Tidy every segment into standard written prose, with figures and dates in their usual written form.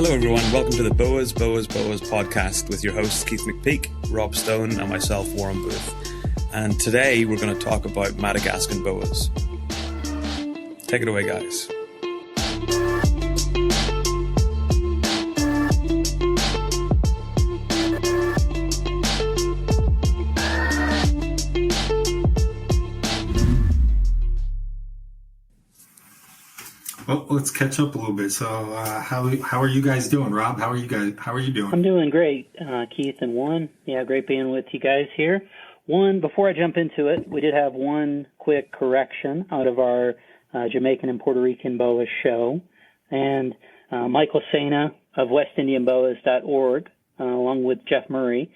Hello everyone, welcome to the Boas podcast with your hosts Keith McPeak, Rob Stone and myself, Warren Booth. And today we're going to talk about Madagascar Boas. Take it away, guys. Well, let's catch up a little bit. So, how are you guys doing, Rob? How are you doing? I'm doing great, Keith and Warren. Yeah, great being with you guys here. One, before I jump into it, we did have one quick correction out of our Jamaican and Puerto Rican Boas show, and Michael Sena of WestIndianBoas.org, along with Jeff Murray.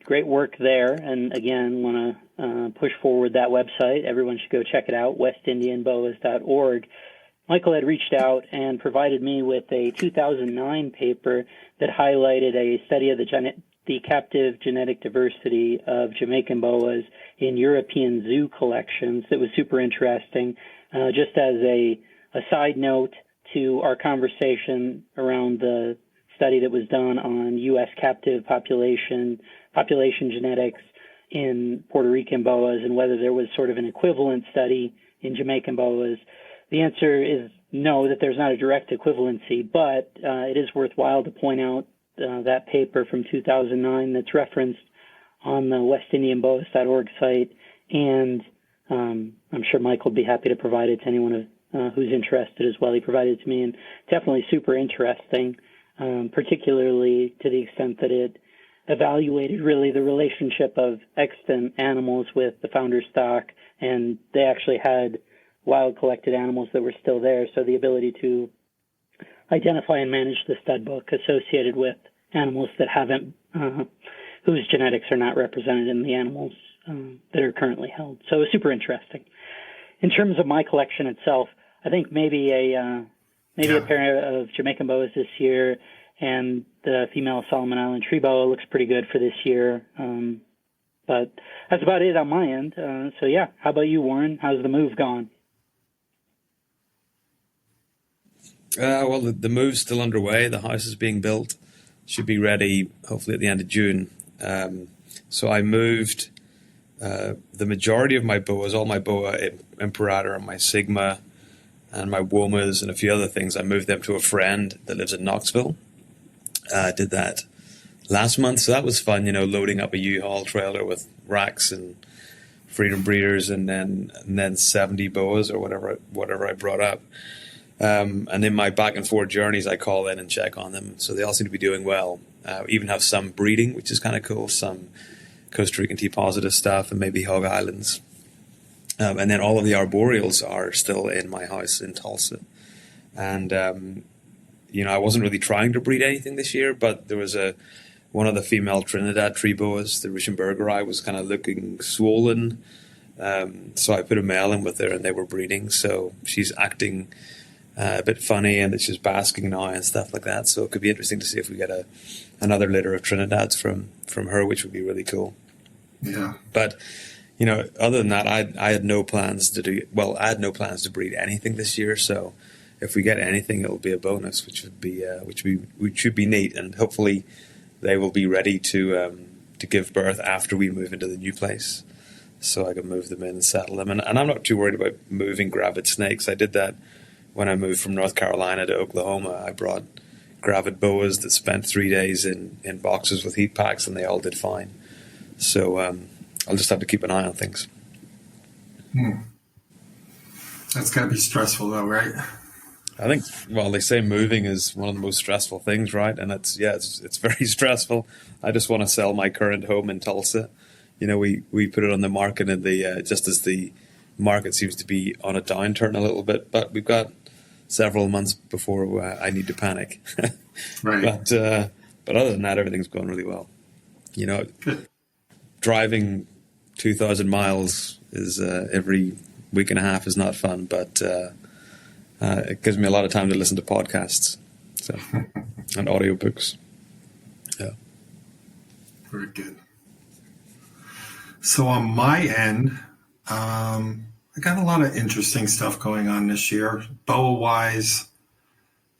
Great work there, and again, want to push forward that website. Everyone should go check it out, WestIndianBoas.org. Michael had reached out and provided me with a 2009 paper that highlighted a study of the captive genetic diversity of Jamaican boas in European zoo collections that was super interesting. Just as a side note to our conversation around the study that was done on U.S. captive population genetics in Puerto Rican boas and whether there was sort of an equivalent study in Jamaican boas, the answer is no, that there's not a direct equivalency, but it is worthwhile to point out that paper from 2009 that's referenced on the WestIndianBoas.org site, and I'm sure Mike will be happy to provide it to anyone who's interested as well. He provided it to me, and definitely super interesting, particularly to the extent that it evaluated really the relationship of extant animals with the founder stock, and they actually had wild collected animals that were still there, so the ability to identify and manage the stud book associated with animals that haven't, whose genetics are not represented in the animals that are currently held. So it was super interesting. In terms of my collection itself, I think maybe a pair of Jamaican boas this year, and the female Solomon Island tree boa looks pretty good for this year. But that's about it on my end. So yeah, how about you, Warren? How's the move gone? Well, the move's still underway. The house is being built. Should be ready, hopefully, at the end of June. So I moved the majority of my boas, all my boa imperator and my sigma and my womas and a few other things. I moved them to a friend that lives in Knoxville. I did that last month, so that was fun, loading up a U-Haul trailer with racks and freedom breeders and then 70 boas or whatever I brought up. And in my back and forth journeys, I call in and check on them. So they all seem to be doing well. Even have some breeding, which is kind of cool. Some Costa Rican T-positive stuff and maybe Hog Islands. And then all of the arboreals are still in my house in Tulsa. And, I wasn't really trying to breed anything this year, but there was one of the female Trinidad tree boas, the Richenbergeri, was kind of looking swollen. So I put a male in with her and they were breeding. So she's acting a bit funny, and it's just basking now and stuff like that. So it could be interesting to see if we get another litter of Trinidads from her, which would be really cool. Yeah. But other than that, I had no plans to breed anything this year. So if we get anything, it'll be a bonus, which should be neat, and hopefully they will be ready to give birth after we move into the new place, so I can move them in and settle them. And I'm not too worried about moving gravid snakes. I did that when I moved from North Carolina to Oklahoma. I brought gravid boas that spent 3 days in boxes with heat packs, and they all did fine. So I'll just have to keep an eye on things. That's got to be stressful, though, right? I think, they say moving is one of the most stressful things, right? And it's very stressful. I just want to sell my current home in Tulsa. We put it on the market in just as the market seems to be on a downturn a little bit, but we've got several months before I need to panic. Right. But other than that, everything's going really well. Driving 2,000 miles is every week and a half is not fun, but it gives me a lot of time to listen to podcasts, and audiobooks. Yeah. Very good. So on my end, I got a lot of interesting stuff going on this year. Boa-wise,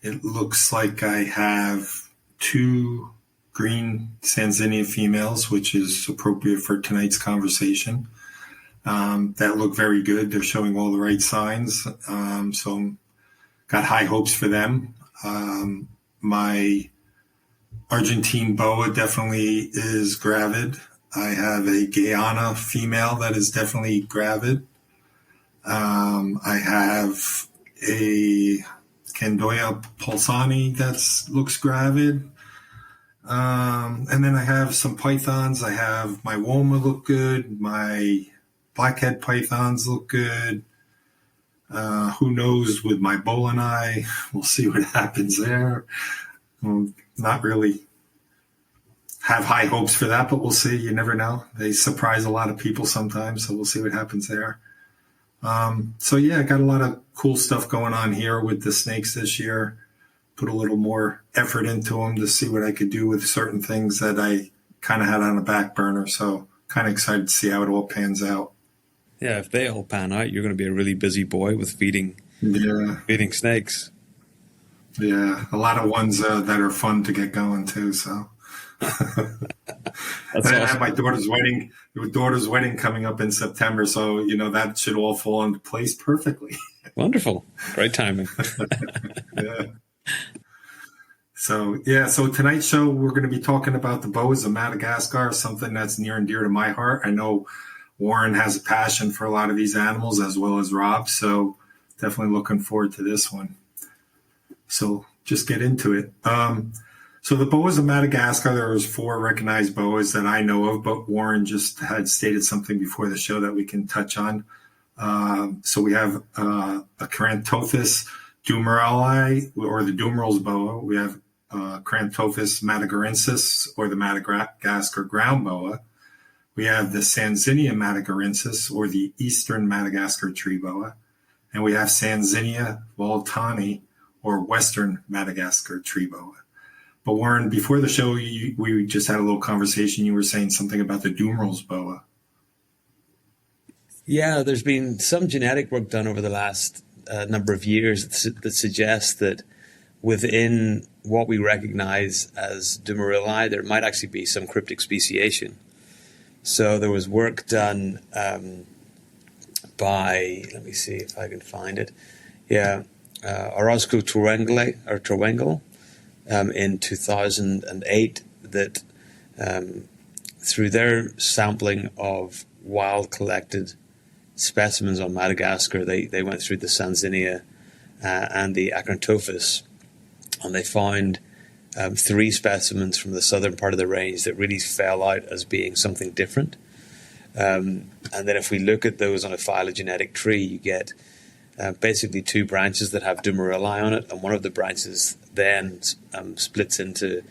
It looks like I have two green Sanzinia females, which is appropriate for tonight's conversation. That look very good. They're showing all the right signs. So got high hopes for them. My Argentine boa definitely is gravid. I have a Guyana female that is definitely gravid. I have a Candoya pulsani that looks gravid. And then I have some pythons. I have my Woma look good. My blackhead pythons look good. Who knows with my Bolani? We'll see what happens there. Not really have high hopes for that, but we'll see. You never know. They surprise a lot of people sometimes, so we'll see what happens there. So yeah, I got a lot of cool stuff going on here with the snakes this year. Put a little more effort into them to see what I could do with certain things that I kind of had on the back burner. So kind of excited to see how it all pans out. Yeah, if they all pan out, you're going to be a really busy boy with feeding snakes. Yeah, a lot of ones that are fun to get going too. So That's I awesome. have my daughter's wedding coming up in September, so that should all fall into place perfectly. Wonderful. Great timing. Yeah. So tonight's show we're going to be talking about the boas of Madagascar, something that's near and dear to my heart. I know Warren has a passion for a lot of these animals as well as Rob, so definitely looking forward to this one. So just get into it. So the boas of Madagascar, there was 4 recognized boas that I know of, but Warren just had stated something before the show that we can touch on. So we have a Carantophis dumerali, or the Dumeral's boa. We have Carantophis madagarensis, or the Madagascar ground boa. We have the Sanzinia madagarensis, or the eastern Madagascar tree boa. And we have Sanzinia voltani, or western Madagascar tree boa. But Warren, before the show, we just had a little conversation. You were saying something about the Dumeral's boa. Yeah, there's been some genetic work done over the last number of years that suggests that within what we recognize as Dumerili, there might actually be some cryptic speciation. So there was work done by, let me see if I can find it. Yeah, Orozco Terwengel in 2008 that through their sampling of wild collected specimens on Madagascar, they went through the Sanzinia and the Acrantophis, and they found 3 specimens from the southern part of the range that really fell out as being something different. And then if we look at those on a phylogenetic tree, you get basically 2 branches that have Dumerili on it, and one of the branches then splits into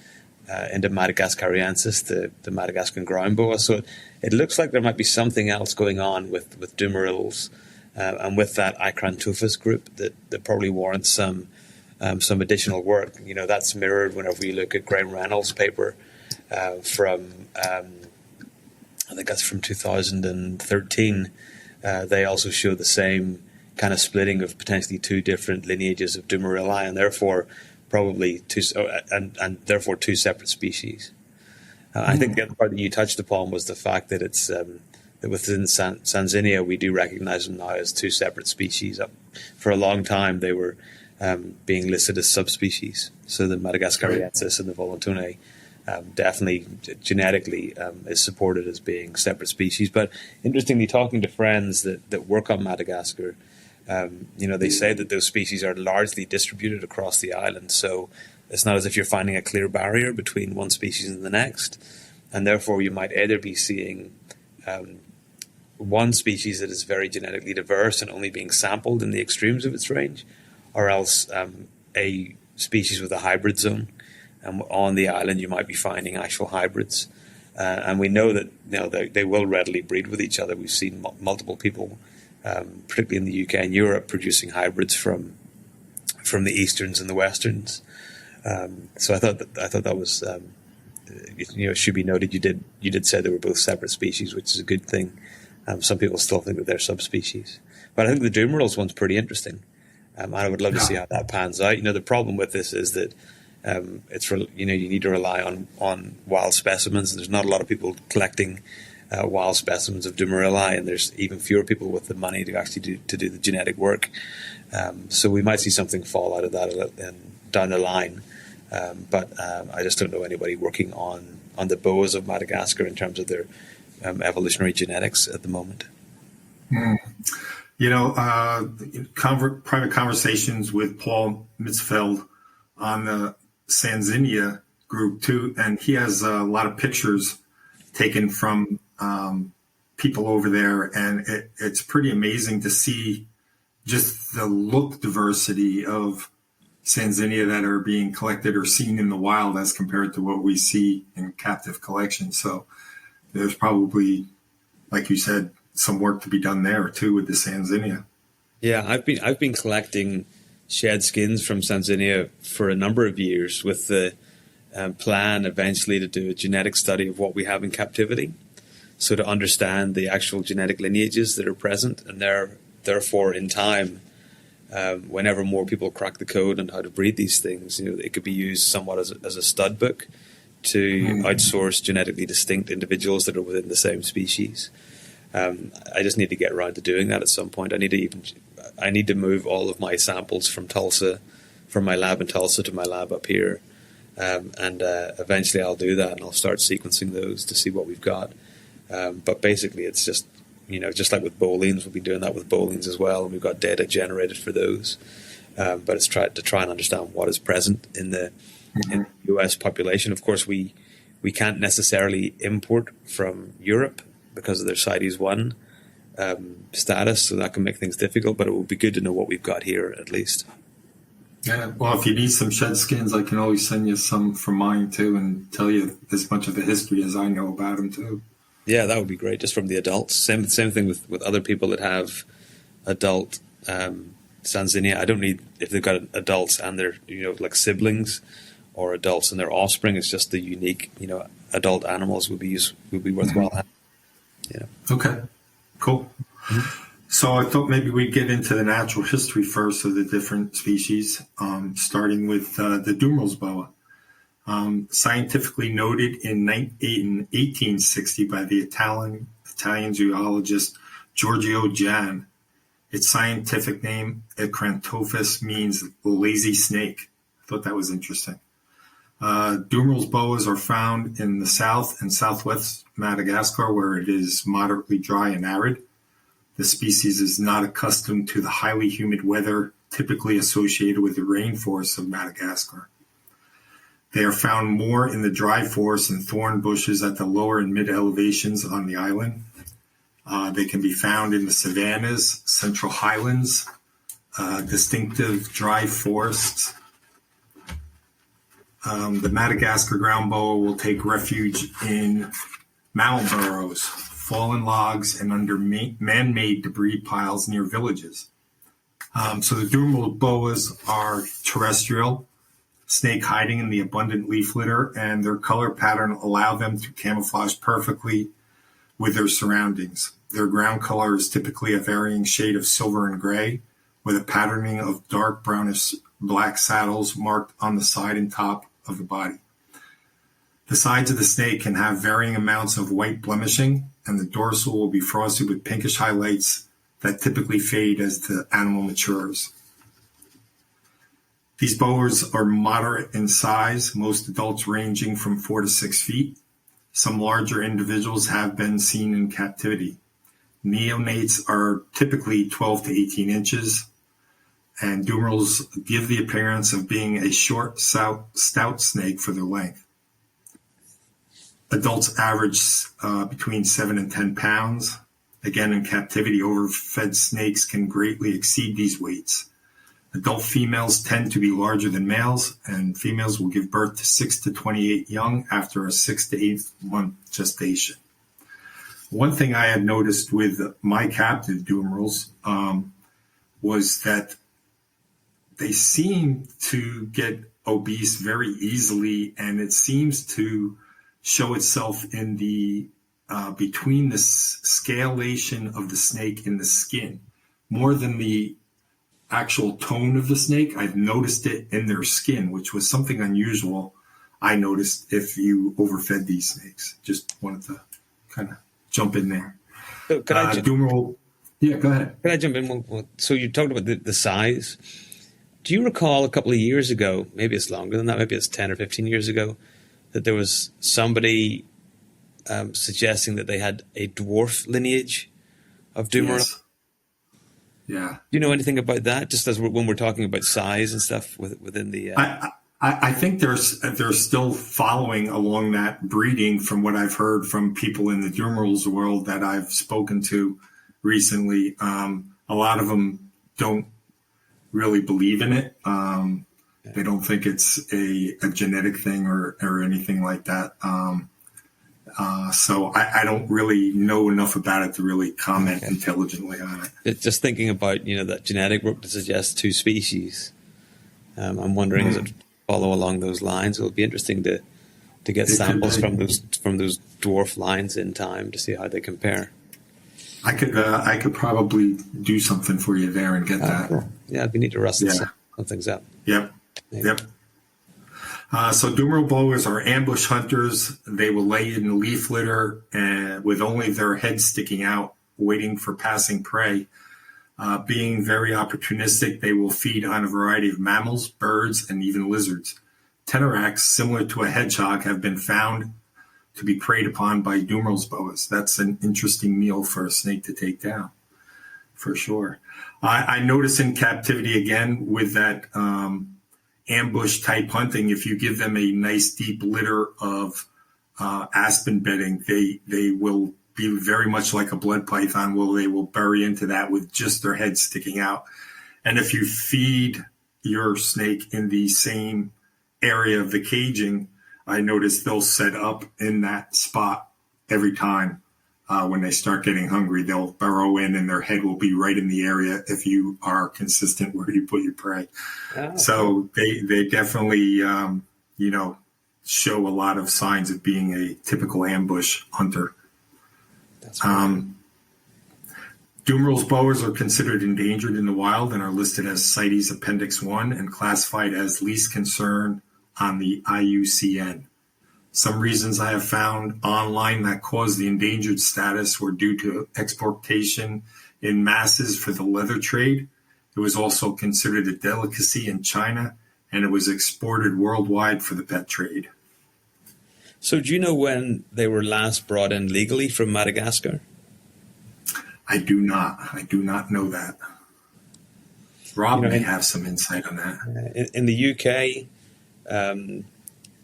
Madagascariensis, the Madagascar ground boa. So it looks like there might be something else going on with Dumerils and with that Acrantophis group that probably warrants some additional work. That's mirrored whenever you look at Graham Reynolds' paper from I think that's from 2013. They also show the same kind of splitting of potentially 2 different lineages of Dumerili, and therefore probably 2 separate species. I think the other part that you touched upon was the fact that it's that within Sanzinia we do recognize them now as 2 separate species. For a long time they were being listed as subspecies. So the Madagascariensis and the Volantone definitely genetically is supported as being separate species. But interestingly, talking to friends that work on Madagascar, they say that those species are largely distributed across the island. So it's not as if you're finding a clear barrier between one species and the next. And therefore, you might either be seeing one species that is very genetically diverse and only being sampled in the extremes of its range, or else a species with a hybrid zone. And on the island, you might be finding actual hybrids. And we know that they will readily breed with each other. We've seen multiple people, particularly in the UK and Europe, producing hybrids from the easterns and the westerns. So I thought that was it should be noted. You did say they were both separate species, which is a good thing. Some people still think that they're subspecies, but I think the Dumerils one's pretty interesting. And I would love to see how that pans out. The problem with this is that you need to rely on wild specimens. There's not a lot of people collecting wild specimens of Dumerilli, and there's even fewer people with the money to actually do the genetic work. So we might see something fall out of that down the line. But I just don't know anybody working on the boas of Madagascar in terms of their evolutionary genetics at the moment. Private conversations with Paul Mitzfeld on the Sanzinia group too, and he has a lot of pictures taken from people over there, and it's pretty amazing to see just the look diversity of Sanzinia that are being collected or seen in the wild as compared to what we see in captive collections. So there's probably, like you said, some work to be done there too with the Sanzinia. Yeah, I've been collecting shed skins from Sanzinia for a number of years with the plan eventually to do a genetic study of what we have in captivity, so to understand the actual genetic lineages that are present, and therefore in time, whenever more people crack the code on how to breed these things, it could be used somewhat as a stud book to outsource genetically distinct individuals that are within the same species. I just need to get around to doing that at some point. I need to move all of my samples from my lab in Tulsa to my lab up here, and eventually I'll do that and I'll start sequencing those to see what we've got. But basically, it's just like with bowlines, we'll be doing that with bowlines as well, and we've got data generated for those. But it's to try and understand what is present in the U.S. population. Of course, we can't necessarily import from Europe because of their CITES 1 status, so that can make things difficult, but it would be good to know what we've got here at least. Yeah, well, if you need some shed skins, I can always send you some from mine too and tell you as much of the history as I know about them too. Yeah, that would be great, just from the adults. Same thing with other people that have adult Sanzinia. I don't need, if they've got adults and they're, like siblings or adults and their offspring, it's just the unique, adult animals would be worthwhile having. Okay, cool. Mm-hmm. So I thought maybe we'd get into the natural history first of the different species, starting with the Dumeril's boa. Scientifically noted in 1860 by the Italian zoologist Giorgio Jan. Its scientific name, Acrantophis, means lazy snake. I thought that was interesting. Dumeril's boas are found in the south and southwest Madagascar, where it is moderately dry and arid. The species is not accustomed to the highly humid weather typically associated with the rainforests of Madagascar. They are found more in the dry forests and thorn bushes at the lower and mid elevations on the island. They can be found in the savannas, central highlands, distinctive dry forests. The Madagascar ground boa will take refuge in mammal burrows, fallen logs, and under man-made debris piles near villages. So the Dumeril's boas are terrestrial, snake hiding in the abundant leaf litter, and their color pattern allow them to camouflage perfectly with their surroundings. Their ground color is typically a varying shade of silver and gray, with a patterning of dark brownish black saddles marked on the side and top of the body. The sides of the snake can have varying amounts of white blemishing, and the dorsal will be frosted with pinkish highlights that typically fade as the animal matures. These boas are moderate in size, most adults ranging from 4 to 6 feet. Some larger individuals have been seen in captivity. Neonates are typically 12 to 18 inches, and Dumeril's give the appearance of being a short, stout snake for their length. Adults average between 7 and 10 pounds. Again, in captivity, overfed snakes can greatly exceed these weights. Adult females tend to be larger than males, and females will give birth to 6 to 28 young after a 6 to 8 month gestation. One thing I had noticed with my captive Dumeril's was that they seem to get obese very easily, and it seems to show itself in the between the scalation of the snake in the skin, more than the actual tone of the snake. I've noticed it in their skin, which was something unusual I noticed if you overfed these snakes. Just wanted to kind of jump in there. So could I Yeah, go ahead. Can I jump in? So you talked about the size. Do you recall a couple of years ago, maybe it's longer than that, maybe it's 10 or 15 years ago, that there was somebody suggesting that they had a dwarf lineage of Dumeral? Yes. Yeah. Do you know anything about that? Just as when we're talking about size and stuff within the... I think they're still following along that breeding from what I've heard from people in the Dumerals world that I've spoken to recently. A lot of them don't really believe in it. They don't think it's a genetic thing or anything like that. So I don't really know enough about it to really comment intelligently on it. Just thinking about, that genetic work to suggest two species. I'm wondering, does it follow along those lines? It'll be interesting to get samples from those dwarf lines in time to see how they compare. I could probably do something for you there and get that. Cool. Yeah, we need to rustle some things up. Yep. Maybe. Yep. So Dumeral boas are ambush hunters. They will lay in leaf litter with only their heads sticking out, waiting for passing prey. Being very opportunistic, they will feed on a variety of mammals, birds, and even lizards. Tenoraks, similar to a hedgehog, have been found to be preyed upon by Dumeral boas. That's an interesting meal for a snake to take down, for sure. I notice in captivity, again, with that ambush type hunting, if you give them a nice deep litter of aspen bedding, they will be very much like a blood python, where they will bury into that with just their head sticking out. And if you feed your snake in the same area of the caging, I notice they'll set up in that spot every time. When they start getting hungry, they'll burrow in and their head will be right in the area if you are consistent where you put your prey. So they definitely, show a lot of signs of being a typical ambush hunter. Dumeral boas are considered endangered in the wild and are listed as CITES Appendix 1 and classified as least concern on the IUCN. Some reasons I have found online that caused the endangered status were due to exportation in masses for the leather trade. It was also considered a delicacy in China, and it was exported worldwide for the pet trade. So do you know when they were last brought in legally from Madagascar? I do not. I do not know that. Rob may have some insight on that. In the UK,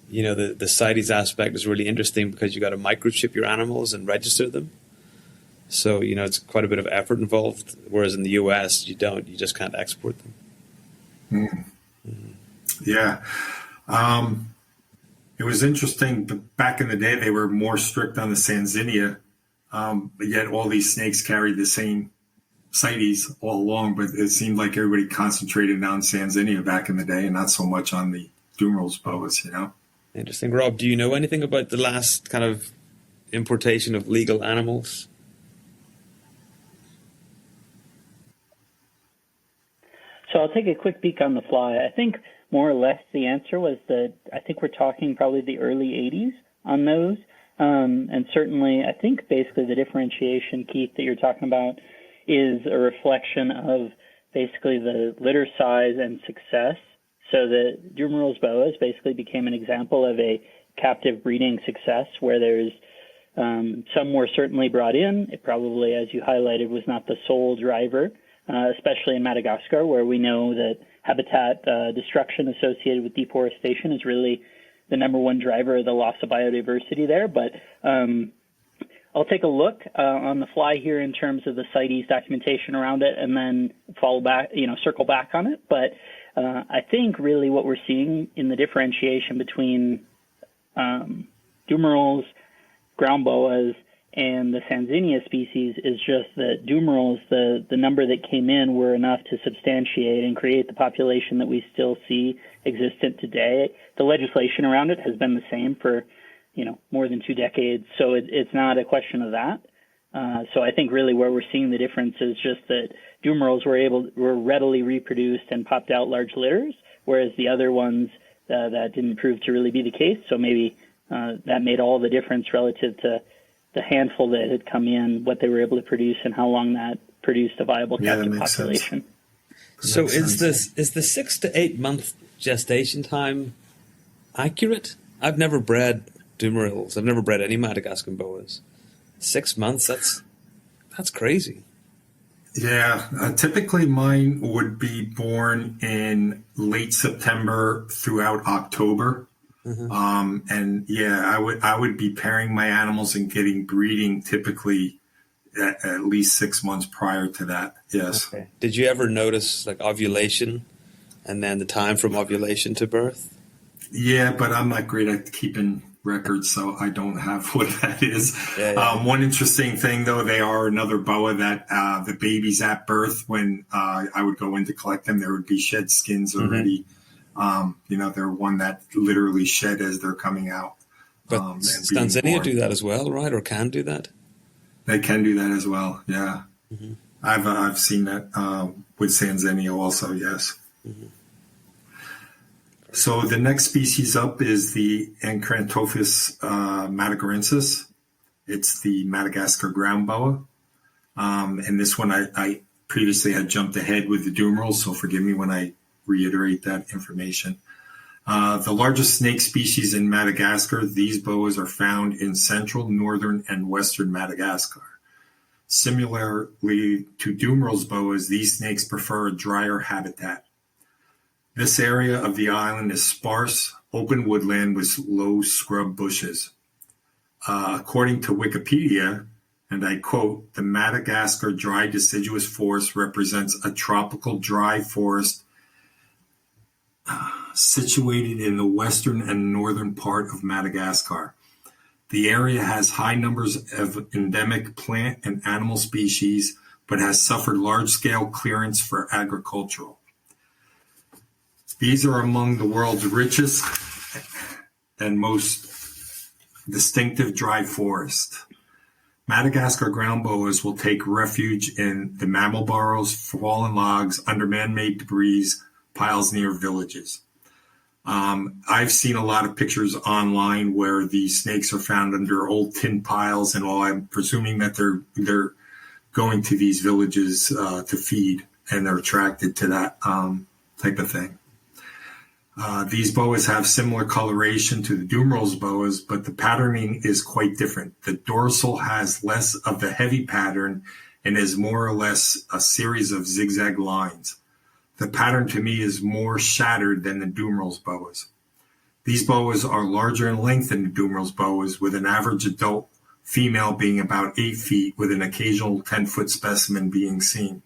the CITES aspect is really interesting because you got to microchip your animals and register them. So, it's quite a bit of effort involved, whereas in the US, you don't. You just can't export them. Yeah. It was interesting. Back in the day, they were more strict on the Sanzinia, but yet all these snakes carried the same CITES all along. But it seemed like everybody concentrated on Sanzinia back in the day and not so much on the Dumeral boas, Interesting. Rob, do you know anything about the last kind of importation of legal animals? So I'll take a quick peek on the fly. I think more or less the answer was that I think we're talking probably the early 80s on those. And certainly I think basically the differentiation, Keith, that you're talking about is a reflection of basically the litter size and success. So the Dumeral boas basically became an example of a captive breeding success where there's some were certainly brought in. It probably, as you highlighted, was not the sole driver, especially in Madagascar, where we know that habitat destruction associated with deforestation is really the number one driver of the loss of biodiversity there. But I'll take a look on the fly here in terms of the CITES documentation around it and then circle back on it. But I think really what we're seeing in the differentiation between Dumerals, ground boas, and the Sanzinia species is just that Dumerals, the number that came in were enough to substantiate and create the population that we still see existent today. The legislation around it has been the same for, more than 2 decades, so it's not a question of that. So I think really where we're seeing the difference is just that Dumerals were readily reproduced and popped out large litters, whereas the other ones that didn't prove to really be the case. So maybe that made all the difference relative to the handful that had come in, what they were able to produce, and how long that produced a viable captive population. So is the 6 to 8 month gestation time accurate? I've never bred Dumerals. I've never bred any Madagascar Boas. 6 months, that's crazy. Yeah, typically mine would be born in late September throughout October. And yeah, I would be pairing my animals and getting breeding typically at least 6 months prior to that. Yes. Okay. Did you ever notice like ovulation and then the time from ovulation to birth? Yeah, but I'm not great at keeping records, so I don't have what that is. Yeah. One interesting thing, though, they are another boa that the babies at birth, when I would go in to collect them, there would be shed skins already. They're one that literally shed as they're coming out. But Stanzania do that as well, right? Or can do that? They can do that as well, yeah. I've seen that with Sanzenio also, yes. So the next species up is the Encrantophis madagarensis. It's the Madagascar ground boa. And this one I previously had jumped ahead with the Dumerals, so forgive me when I reiterate that information. The largest snake species in Madagascar, these boas are found in central, northern, and western Madagascar. Similarly to Dumerals boas, these snakes prefer a drier habitat. This area of the island is sparse, open woodland with low scrub bushes. According to Wikipedia, and I quote, the Madagascar dry deciduous forest represents a tropical dry forest situated in the western and northern part of Madagascar. The area has high numbers of endemic plant and animal species, but has suffered large-scale clearance for agricultural. These are among the world's richest and most distinctive dry forests. Madagascar ground boas will take refuge in the mammal burrows, fallen logs, under man-made debris, piles near villages. I've seen a lot of pictures online where these snakes are found under old tin piles and all. I'm presuming that they're going to these villages to feed, and they're attracted to that type of thing. These boas have similar coloration to the Dumerals boas, but the patterning is quite different. The dorsal has less of the heavy pattern and is more or less a series of zigzag lines. The pattern to me is more shattered than the Dumerals boas. These boas are larger in length than the Dumerals boas, with an average adult female being about 8 feet, with an occasional 10-foot specimen being seen.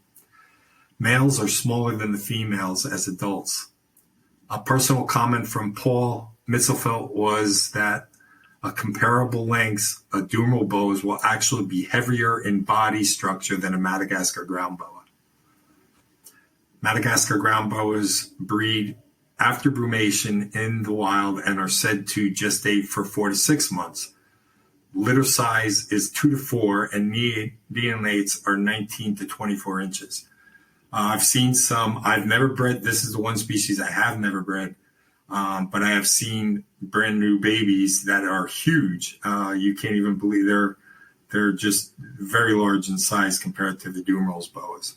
Males are smaller than the females as adults. A personal comment from Paul Mitzelfeld was that a comparable lengths, a Dumeral boas will actually be heavier in body structure than a Madagascar ground boa. Madagascar ground boas breed after brumation in the wild and are said to gestate for 4 to 6 months. Litter size is 2 to 4 and neonates are 19 to 24 inches. I've seen some. I've never bred. This is the one species I have never bred, but I have seen brand new babies that are huge. You can't even believe they're just very large in size compared to the Dumerals boas.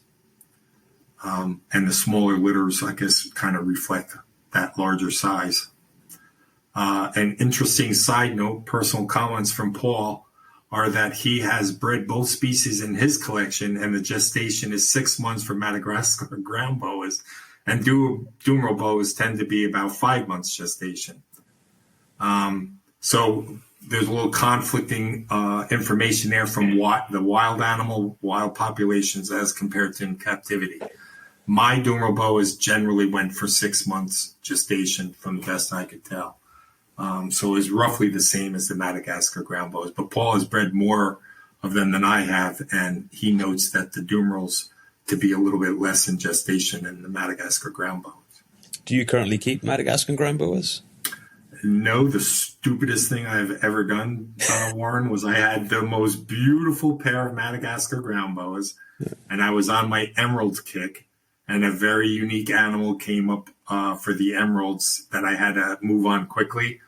And the smaller litters, I guess, kind of reflect that larger size. An interesting side note, personal comments from Paul, are that he has bred both species in his collection, and the gestation is 6 months for Madagascar ground boas, and Dumeral boas tend to be about 5 months gestation. So there's a little conflicting information there from the wild populations as compared to in captivity. My Dumeral boas generally went for 6 months gestation from the best I could tell. So it's roughly the same as the Madagascar ground boas. But Paul has bred more of them than I have, and he notes that the Dumerals to be a little bit less in gestation than the Madagascar ground boas. Do you currently keep Madagascar ground boas? No, the stupidest thing I've ever done, Warren, was I had the most beautiful pair of Madagascar ground boas, and I was on my emerald kick, and a very unique animal came up for the emeralds that I had to move on quickly.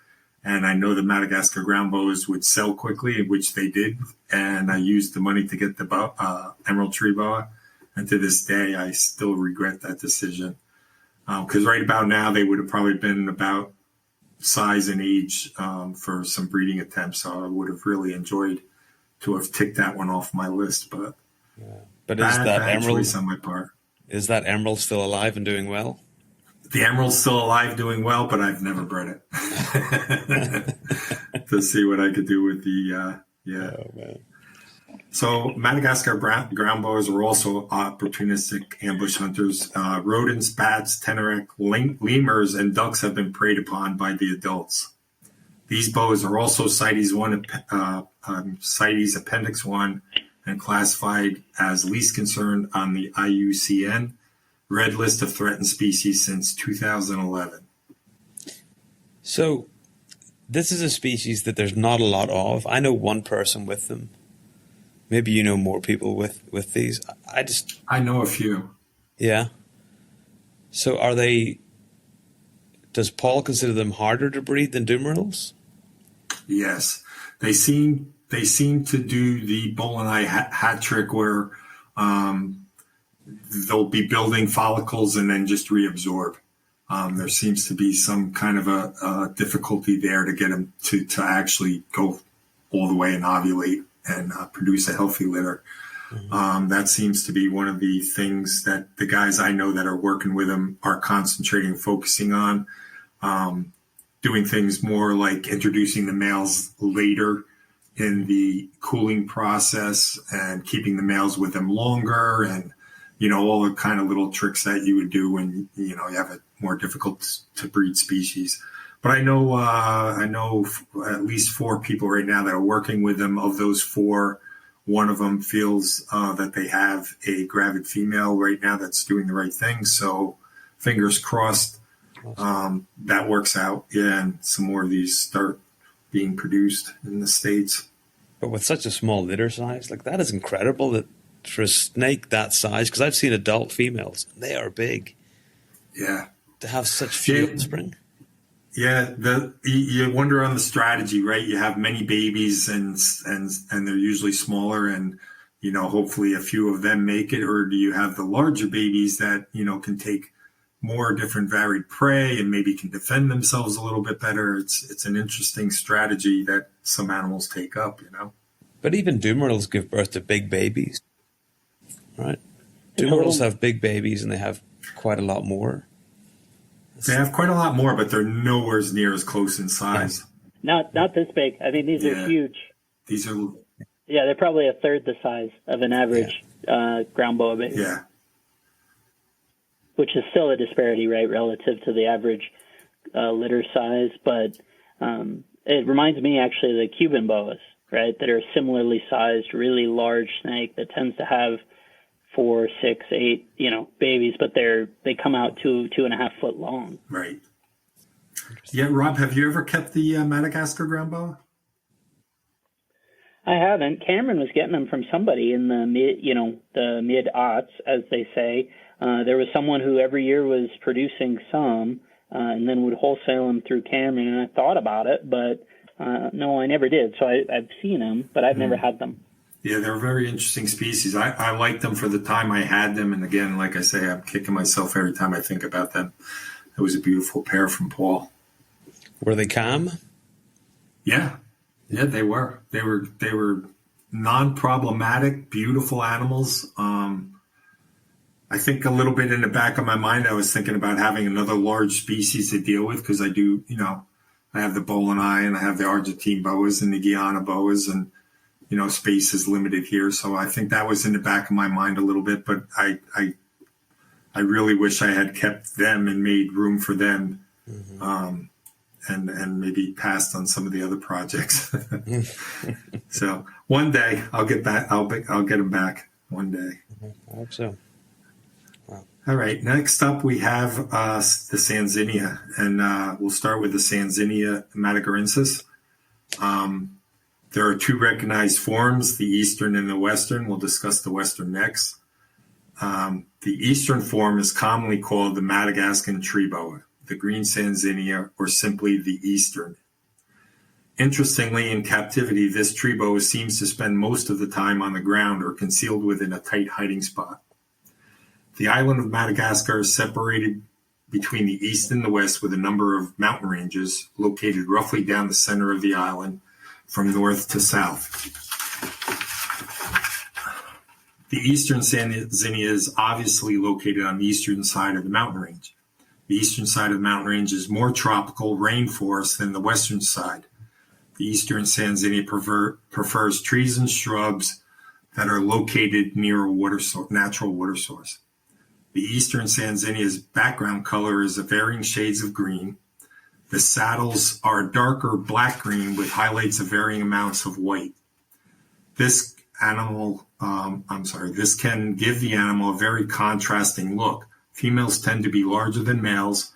And I know the Madagascar ground boas would sell quickly, which they did. And I used the money to get the emerald tree boa. And to this day, I still regret that decision. Because right about now, they would have probably been about size and age for some breeding attempts. So I would have really enjoyed to have ticked that one off my list. But is that emerald choice on my part? Is that emerald still alive and doing well? The emerald's still alive, doing well, but I've never bred it to see what I could do with the Oh, man. So Madagascar ground boas are also opportunistic ambush hunters. Rodents, bats, teneric, lemurs, and ducks have been preyed upon by the adults. These boas are also CITES Appendix 1 and classified as least concern on the IUCN Red List of Threatened Species since 2011. So this is a species that there's not a lot of. I know one person with them. Maybe you know more people with these. I know a few. Yeah. So does Paul consider them harder to breed than Dumerils? Yes. They seem to do the bull and eye hat trick where they'll be building follicles and then just reabsorb. There seems to be some kind of a difficulty there to get them to actually go all the way and ovulate and produce a healthy litter. Mm-hmm. That seems to be one of the things that the guys I know that are working with them are concentrating, focusing on, doing things more like introducing the males later in the cooling process and keeping the males with them longer, and all the kind of little tricks that you would do when you have a more difficult to breed species. But I know at least 4 people right now that are working with them. Of those 4, one of them feels that they have a gravid female right now that's doing the right thing. So fingers crossed that works out. Yeah, and some more of these start being produced in the States. But with such a small litter size, like that is incredible that for a snake that size, because I've seen adult females, and they are big. Yeah. To have such few offspring. Yeah, you wonder on the strategy, right? You have many babies and they're usually smaller, and hopefully a few of them make it, or do you have the larger babies that can take more different varied prey and maybe can defend themselves a little bit better? It's an interesting strategy that some animals take up, But even Dumerils give birth to big babies, right? Dumerils have big babies, and they have quite a lot more. They have quite a lot more, but they're nowhere near as close in size. Not this big. I mean, these are huge. These are... Yeah, they're probably a third the size of an average ground boa baby. Yeah. Which is still a disparity, right, relative to the average litter size. But it reminds me, actually, of the Cuban boas, right, that are similarly sized, really large snake that tends to have 4, 6, 8, babies, but they come out 2.5 foot long. Right. Yeah, Rob, have you ever kept the Madagascar ground boa? I haven't. Cameron was getting them from somebody in the mid-aughts, as they say. There was someone who every year was producing some, and then would wholesale them through Cameron. And I thought about it, but no, I never did. So I've seen them, but I've never had them. Yeah, they're a very interesting species. I liked them for the time I had them. And again, like I say, I'm kicking myself every time I think about them. It was a beautiful pair from Paul. Were they calm? Yeah. Yeah, they were. They were non-problematic, beautiful animals. I think a little bit in the back of my mind, I was thinking about having another large species to deal with, because I do, I have the Bolan eye and I have the Argentine boas and the Guyana boas, and space is limited here. So I think that was in the back of my mind a little bit, but I really wish I had kept them and made room for them, and maybe passed on some of the other projects. So one day I'll get back. I'll get them back one day. I hope so. Wow. All right. Next up, we have the Sanzinia, and we'll start with the Sanzinia madagascarensis. There are two recognized forms, the eastern and the western. We'll discuss the western next. The eastern form is commonly called the Madagascar tree boa, the green Sanzinia, or simply the eastern. Interestingly, in captivity, this tree boa seems to spend most of the time on the ground or concealed within a tight hiding spot. The island of Madagascar is separated between the east and the west with a number of mountain ranges located roughly down the center of the island from north to south. The eastern Sanzinia is obviously located on the eastern side of the mountain range. The eastern side of the mountain range is more tropical rainforest than the western side. The eastern Sanzinia prefers trees and shrubs that are located near a natural water source. The eastern Sanzinia's background color is of varying shades of green. The saddles are darker black-green with highlights of varying amounts of white. This can give the animal a very contrasting look. Females tend to be larger than males,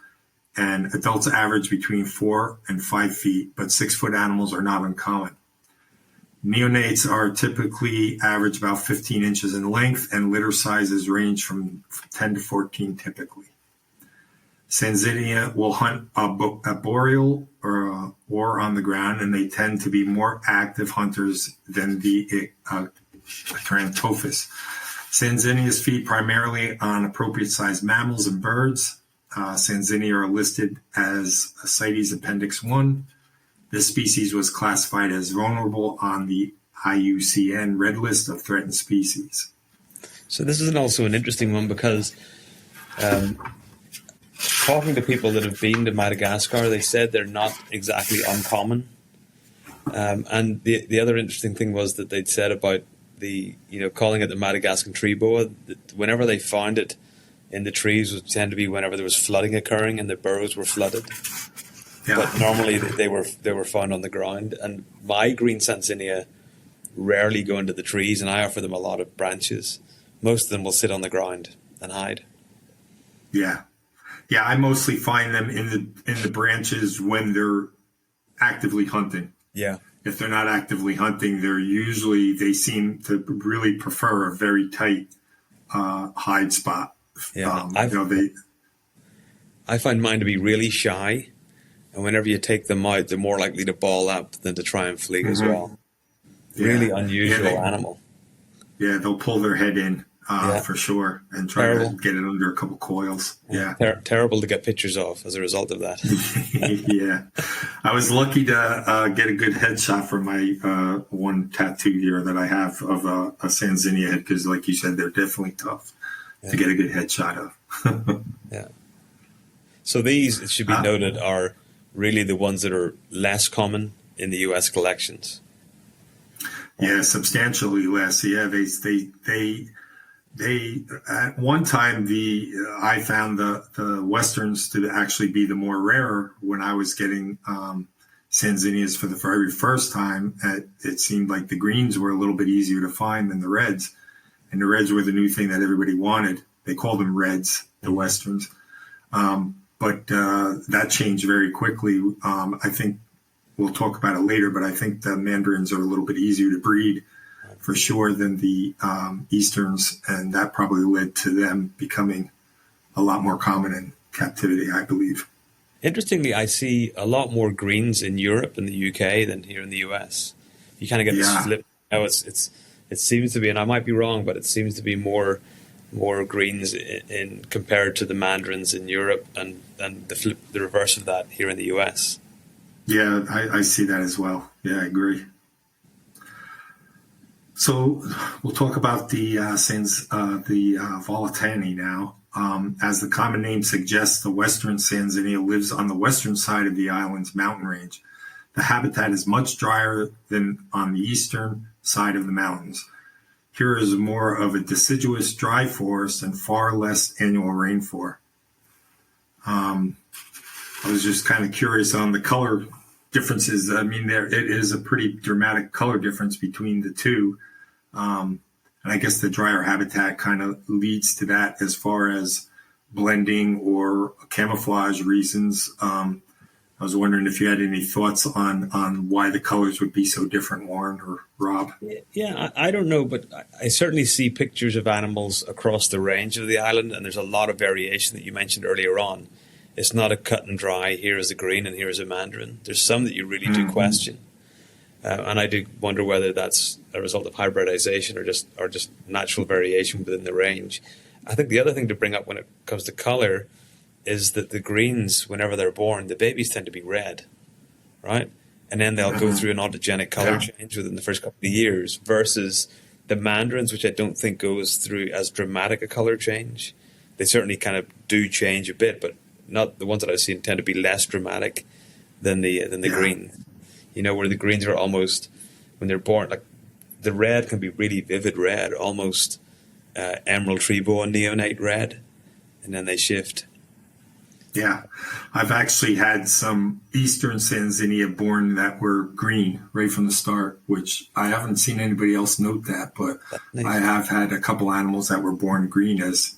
and adults average between 4 and 5 feet, but 6-foot animals are not uncommon. Neonates are typically average about 15 inches in length, and litter sizes range from 10 to 14 typically. Sanzinia will hunt arboreal or on the ground, and they tend to be more active hunters than the Acanthopus. Sanzinias feed primarily on appropriate-sized mammals and birds. Sanzinia are listed as CITES Appendix 1. This species was classified as vulnerable on the IUCN Red List of Threatened Species. So this is also an interesting one because talking to people that have been to Madagascar, they said they're not exactly uncommon. And the other interesting thing was that they'd said about calling it the Madagascar tree boa, that whenever they found it in the trees would tend to be whenever there was flooding occurring and the burrows were flooded. Yeah. But normally they were found on the ground. And my green Sanzinia rarely go into the trees, and I offer them a lot of branches. Most of them will sit on the ground and hide. Yeah. Yeah, I mostly find them in the branches when they're actively hunting. Yeah. If they're not actively hunting, they seem to really prefer a very tight hide spot. Yeah. I find mine to be really shy. And whenever you take them out, they're more likely to ball up than to try and flee as well. Yeah. Really unusual animal. Yeah, they'll pull their head in for sure and try to get it under a couple coils. Yeah. Terrible to get pictures of as a result of that. Yeah. I was lucky to get a good headshot for my one tattoo here that I have of a Sanzinia head because, like you said, they're definitely tough to get a good headshot of. Yeah. So these, it should be noted, are really the ones that are less common in the U.S. collections. Yeah, substantially less. Yeah, they at one time I found the westerns to actually be the more rare when I was getting Sanzinias for the very first time. It seemed like the greens were a little bit easier to find than the reds, and the reds were the new thing that everybody wanted. They called them reds, the westerns. But that changed very quickly. I think we'll talk about it later, but I think the mandarins are a little bit easier to breed for sure than the easterns, and that probably led to them becoming a lot more common in captivity, I believe. Interestingly, I see a lot more greens in Europe and the UK than here in the US. You kind of get this flip. It seems to be, and I might be wrong, but it seems to be more greens in compared to the mandarins in Europe, and the reverse of that here in the US. Yeah, I see that as well. Yeah, I agree. So we'll talk about the Volatani now. As the common name suggests, the western Sanzinia lives on the western side of the island's mountain range. The habitat is much drier than on the eastern side of the mountains. Here is more of a deciduous dry forest and far less annual rainfall. I was just kind of curious on the color differences. I mean, it is a pretty dramatic color difference between the two. And I guess the drier habitat kind of leads to that as far as blending or camouflage reasons. I was wondering if you had any thoughts on why the colors would be so different, Warren or Rob. Yeah, I don't know, but I certainly see pictures of animals across the range of the island, and there's a lot of variation that you mentioned earlier on. It's not a cut and dry, here is a green and here is a mandarin. There's some that you really do question. And I do wonder whether that's a result of hybridization or just natural variation within the range. I think the other thing to bring up when it comes to color is that the greens, whenever they're born, the babies tend to be red, right? And then they'll go through an autogenic color change within the first couple of years versus the mandarins, which I don't think goes through as dramatic a color change. They certainly kind of do change a bit, but not the ones that I've seen tend to be less dramatic than the green. You know, where the greens are almost, when they're born, like the red can be really vivid red, almost emerald tree boa neonate red, and then they shift. Yeah, I've actually had some Eastern Sanzinia born that were green right from the start, which I haven't seen anybody else note that, but nice. I have had a couple animals that were born green as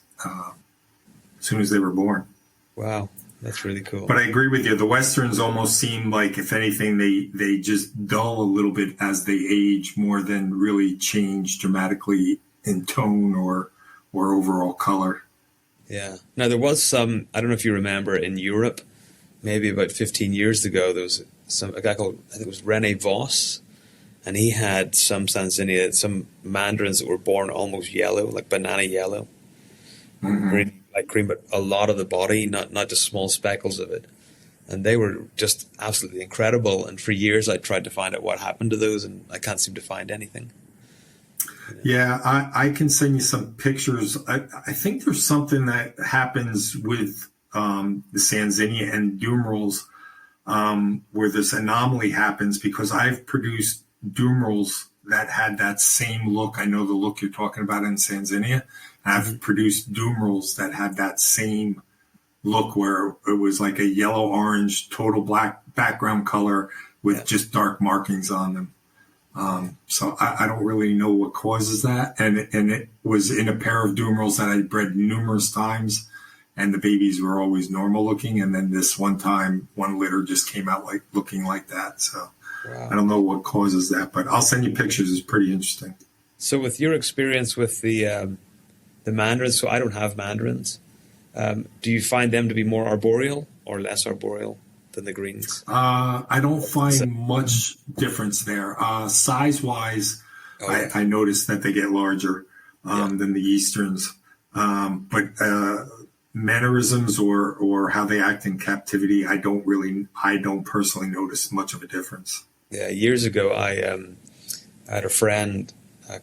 soon as they were born. Wow, that's really cool. But I agree with you. The Westerns almost seem like, if anything, they just dull a little bit as they age more than really change dramatically in tone or overall color. Yeah. Now, there was some, I don't know if you remember, in Europe, maybe about 15 years ago, there was a guy called, I think it was René Voss, and he had some Sanzinia, some mandarins that were born almost yellow, like banana yellow, really like cream, but a lot of the body, not just small speckles of it. And they were just absolutely incredible. And for years, I tried to find out what happened to those, and I can't seem to find anything. Yeah, I can send you some pictures. I think there's something that happens with the Sanzinia and Dumerals where this anomaly happens, because I've produced Dumerals that had that same look. I know the look you're talking about in Sanzinia. I've produced Dumerals that had that same look where it was like a yellow-orange total black background color with just dark markings on them. So I don't really know what causes that. And it was in a pair of Dumerals that I bred numerous times, and the babies were always normal looking. And then this one time, one litter just came out like looking like that. So I don't know what causes that, but I'll send you pictures. It's pretty interesting. So with your experience with the mandarins, so I don't have mandarins, do you find them to be more arboreal or less arboreal than the greens? I don't find much difference there. Size-wise, I noticed that they get larger than the Easterns. But mannerisms or how they act in captivity, I don't personally notice much of a difference. Yeah, years ago, I had a friend,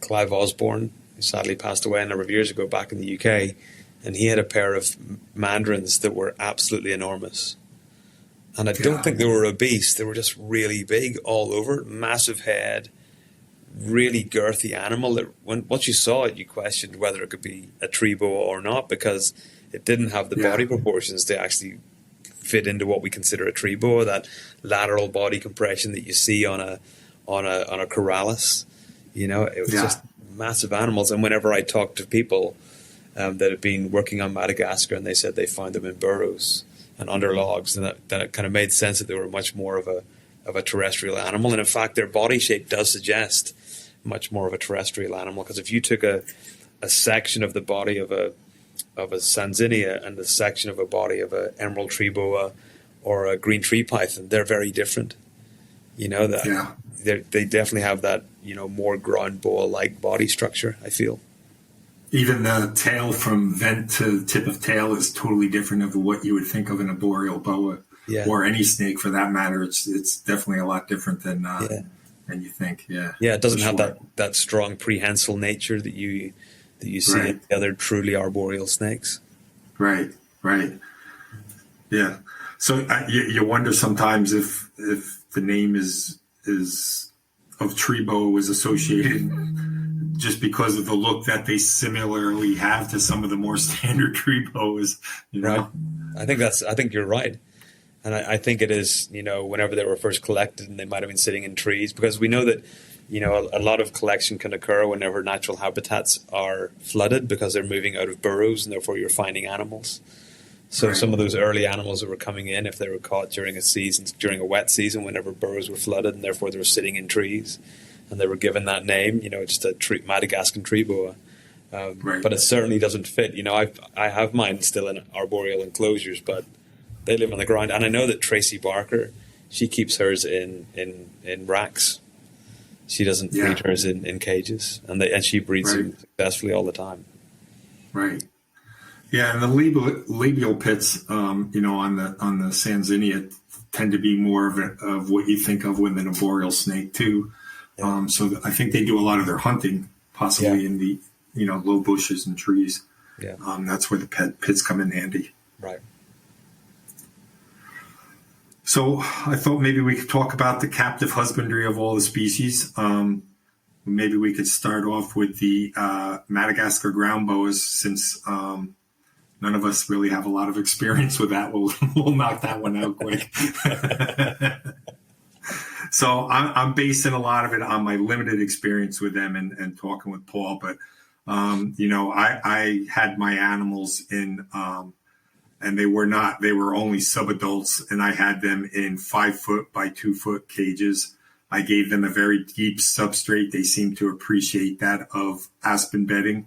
Clive Osborne, who sadly passed away a number of years ago back in the UK, and he had a pair of mandarins that were absolutely enormous. And I don't think they were obese. They were just really big all over, massive head, really girthy animal. That once you saw it, you questioned whether it could be a tree boa or not, because it didn't have the body proportions to actually fit into what we consider a tree boa, that lateral body compression that you see on a corralis. You know, it was just massive animals. And whenever I talked to people that had been working on Madagascar, and they said they found them in burrows and under logs, and that it kind of made sense that they were much more of a terrestrial animal. And in fact, their body shape does suggest much more of a terrestrial animal, because if you took a section of the body of a Sanzinia and a section of a body of a emerald tree boa or a green tree python, they're very different. You know, that they definitely have that, you know, more ground boa-like body structure, I feel. Even the tail from vent to tip of tail is totally different of what you would think of an arboreal boa, or any snake for that matter. It's definitely a lot different than you think. Yeah, it doesn't have that strong prehensile nature that you see in the other truly arboreal snakes. Right. Yeah. So you wonder sometimes if the name is of tree boa was associated just because of the look that they similarly have to some of the more standard tree boas, you know? Right. I think you're right. And I think it is, you know, whenever they were first collected and they might have been sitting in trees, because we know that A lot of collection can occur whenever natural habitats are flooded because they're moving out of burrows and therefore you're finding animals. So Right. some of those early animals that were coming in, if they were caught during a wet season, whenever burrows were flooded and therefore they were sitting in trees, and they were given that name, just a Madagascar tree boa. Right. But it certainly doesn't fit. I have mine still in arboreal enclosures, but they live on the ground. And I know that Tracy Barker, she keeps hers in racks. She doesn't breed hers in cages, and she breeds them successfully all the time. Right. Yeah, and the labial pits, on the Sanzinia tend to be more of what you think of with an arboreal snake too. Yeah. So I think they do a lot of their hunting, possibly in the low bushes and trees. Yeah. That's where the pits come in handy. Right. So I thought maybe we could talk about the captive husbandry of all the species. Maybe we could start off with the Madagascar ground boas, since none of us really have a lot of experience with that. We'll knock that one out quick. So I'm basing a lot of it on my limited experience with them and talking with Paul. But, I had my animals in, and they were only subadults, and I had them in 5 foot by 2 foot cages. I gave them a very deep substrate. They seemed to appreciate that of aspen bedding.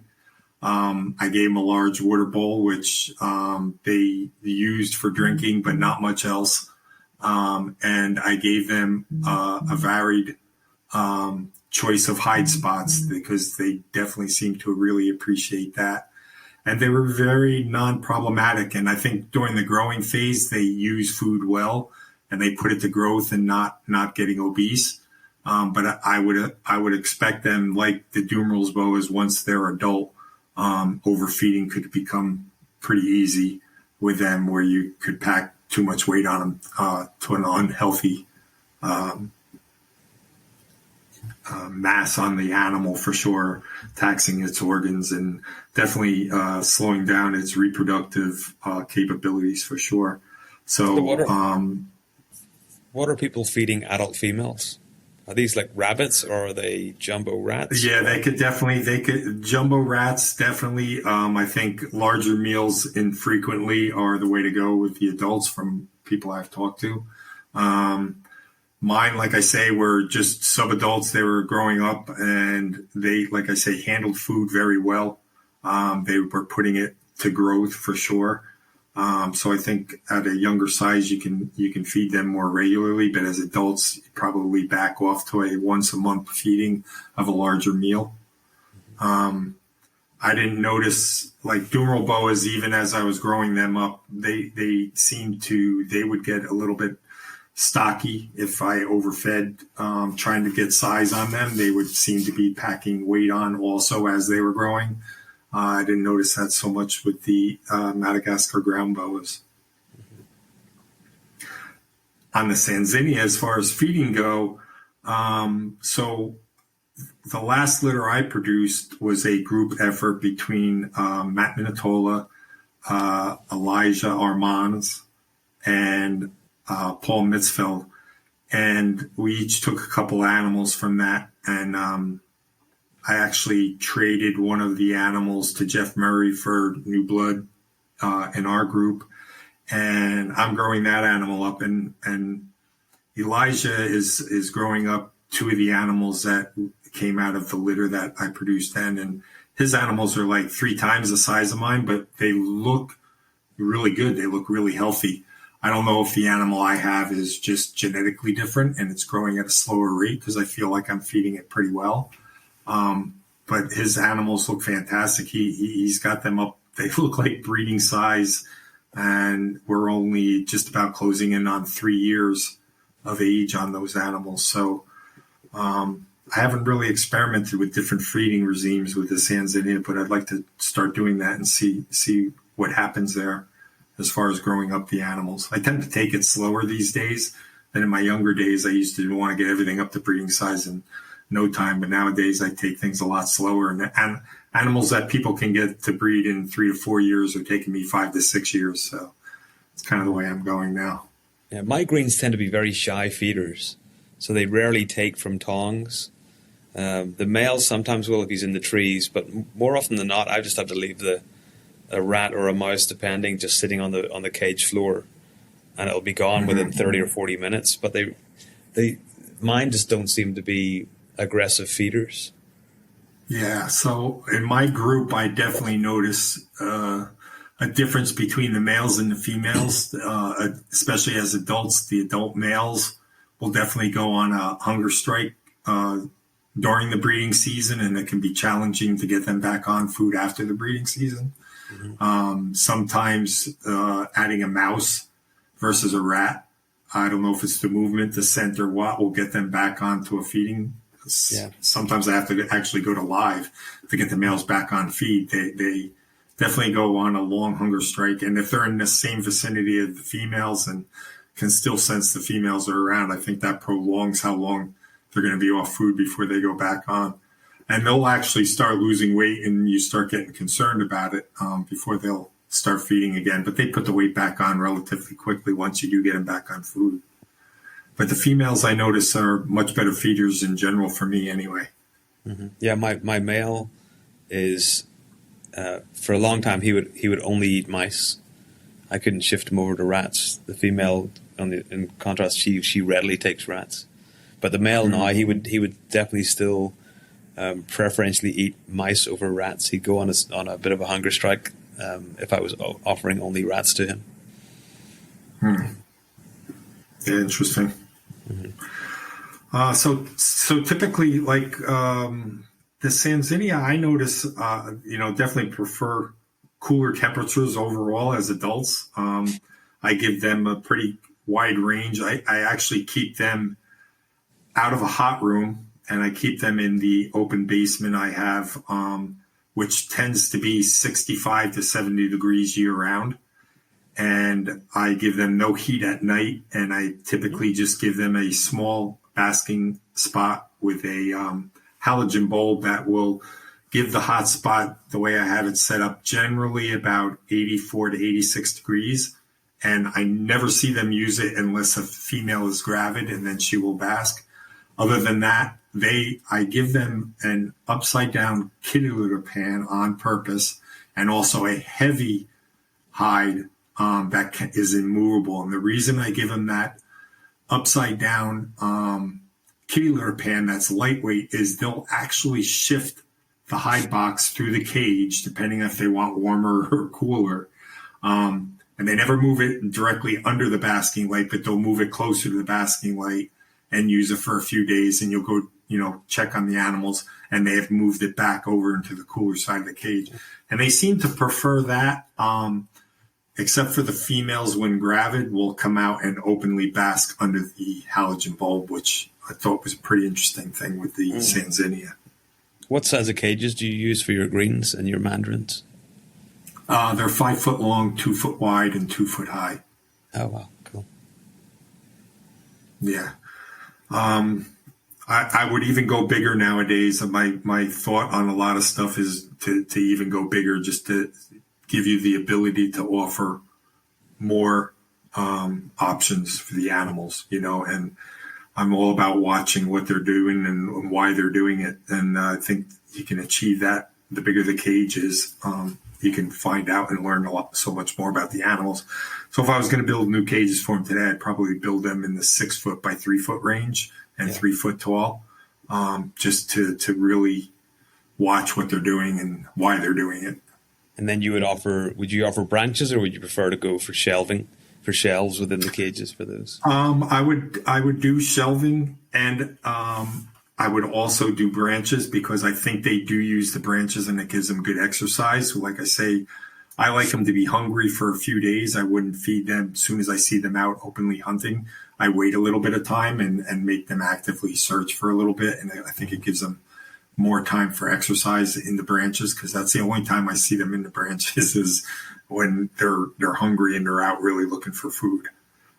I gave them a large water bowl, which they used for drinking, but not much else. And I gave them a varied choice of hide spots because they definitely seemed to really appreciate that. And they were very non-problematic. And I think during the growing phase, they use food well and they put it to growth and not getting obese. But I would expect them, like the Dumerals boas, once they're adult, overfeeding could become pretty easy with them, where you could pack too much weight on them to an unhealthy mass on the animal, for sure, taxing its organs and definitely slowing down its reproductive capabilities, for sure. So what are people feeding adult females? Are these like rabbits, or are they jumbo rats? Yeah, they could jumbo rats, definitely. I think larger meals infrequently are the way to go with the adults, from people I've talked to. Mine, like I say, were just subadults. They were growing up, and they, like I say, handled food very well. They were putting it to growth, for sure. So I think at a younger size, you can feed them more regularly, but as adults, you probably back off to a once a month feeding of a larger meal. I didn't notice, like Dumeral boas, even as I was growing them up, they would get a little bit stocky if I overfed, trying to get size on them. They would seem to be packing weight on also as they were growing. I didn't notice that so much with the Madagascar ground boas. On the Sanzinia, as far as feeding go, so the last litter I produced was a group effort between Matt Minatola, Elijah Armands, and Paul Mitzfeld. And we each took a couple animals from that, and I actually traded one of the animals to Jeff Murray for new blood in our group. And I'm growing that animal up, and Elijah is growing up 2 of the animals that came out of the litter that I produced then. And his animals are like 3 times the size of mine, but they look really good. They look really healthy. I don't know if the animal I have is just genetically different and it's growing at a slower rate, because I feel like I'm feeding it pretty well. But his animals look fantastic. He's got them up. They look like breeding size, and we're only just about closing in on 3 years of age on those animals. So I haven't really experimented with different feeding regimes with the Sanzinia, but I'd like to start doing that and see what happens there as far as growing up the animals. I tend to take it slower these days than in my younger days. I used to want to get everything up to breeding size in no time, but nowadays I take things a lot slower. And animals that people can get to breed in 3 to 4 years are taking me 5 to 6 years. So it's kind of the way I'm going now. Yeah, my greens tend to be very shy feeders, so they rarely take from tongs. The males sometimes will if he's in the trees, but more often than not, I just have to leave a rat or a mouse, depending, just sitting on the cage floor, and it'll be gone within 30 or 40 minutes. But mine just don't seem to be aggressive feeders. Yeah. So in my group, I definitely notice a difference between the males and the females, especially as adults. The adult males will definitely go on a hunger strike during the breeding season, and it can be challenging to get them back on food after the breeding season. Sometimes adding a mouse versus a rat, I don't know if it's the movement, the scent, or what, will get them back onto a feeding. Yeah. Sometimes I have to actually go to live to get the males back on feed. They definitely go on a long hunger strike. And if they're in the same vicinity of the females and can still sense the females are around, I think that prolongs how long they're going to be off food before they go back on. And they'll actually start losing weight, and you start getting concerned about it before they'll start feeding again. But they put the weight back on relatively quickly once you do get them back on food. But the females, I notice, are much better feeders in general for me anyway. Yeah, my male is, for a long time, he would only eat mice. I couldn't shift him over to rats. The female, in contrast, she readily takes rats. But the male now, he would definitely still preferentially eat mice over rats. He'd go on a bit of a hunger strike if I was offering only rats to him. Yeah, interesting. So typically, like the Sanzinia, I notice, definitely prefer cooler temperatures overall as adults. I give them a pretty wide range. I actually keep them out of a hot room, and I keep them in the open basement I have, which tends to be 65 to 70 degrees year round. And I give them no heat at night, and I typically just give them a small basking spot with a halogen bulb that will give the hot spot, the way I have it set up, generally about 84 to 86 degrees. And I never see them use it unless a female is gravid, and then she will bask. Other than that, I give them an upside down kitty litter pan on purpose, and also a heavy hide that is immovable. And the reason I give them that upside down kitty litter pan that's lightweight is they'll actually shift the hide box through the cage, depending if they want warmer or cooler. And they never move it directly under the basking light, but they'll move it closer to the basking light and use it for a few days. And you'll go, check on the animals, and they have moved it back over into the cooler side of the cage. And they seem to prefer that. Except for the females, when gravid, will come out and openly bask under the halogen bulb, which I thought was a pretty interesting thing with the Sanzinia. What size of cages do you use for your greens and your mandarins? They're 5 foot long, 2 foot wide, and 2 foot high. Oh, wow. Cool. Yeah. I would even go bigger nowadays. My thought on a lot of stuff is to even go bigger, just to give you the ability to offer more options for the animals, and I'm all about watching what they're doing and why they're doing it. And I think you can achieve that. The bigger the cage is, you can find out and learn so much more about the animals. So if I was going to build new cages for them today, I'd probably build them in the 6 foot by 3 foot range and 3 foot tall, just to really watch what they're doing and why they're doing it. And then would you offer branches, or would you prefer to go for shelves within the cages for those? I would do shelving, and I would also do branches, because I think they do use the branches and it gives them good exercise. So like I say, I like them to be hungry for a few days. I wouldn't feed them as soon as I see them out openly hunting. I wait a little bit of time and make them actively search for a little bit. And I think it gives them more time for exercise in the branches, because that's the only time I see them in the branches is when they're hungry and they're out really looking for food.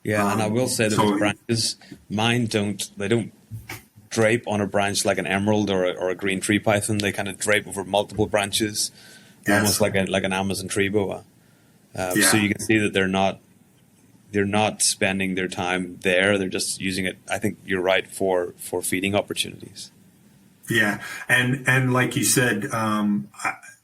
Yeah, and I will say that with branches, mine don't drape on a branch like an emerald or a green tree python. They kind of drape over multiple branches, almost like an Amazon tree boa. So you can see that they're not spending their time there. They're just using it. I think you're right, for feeding opportunities. Yeah, and like you said,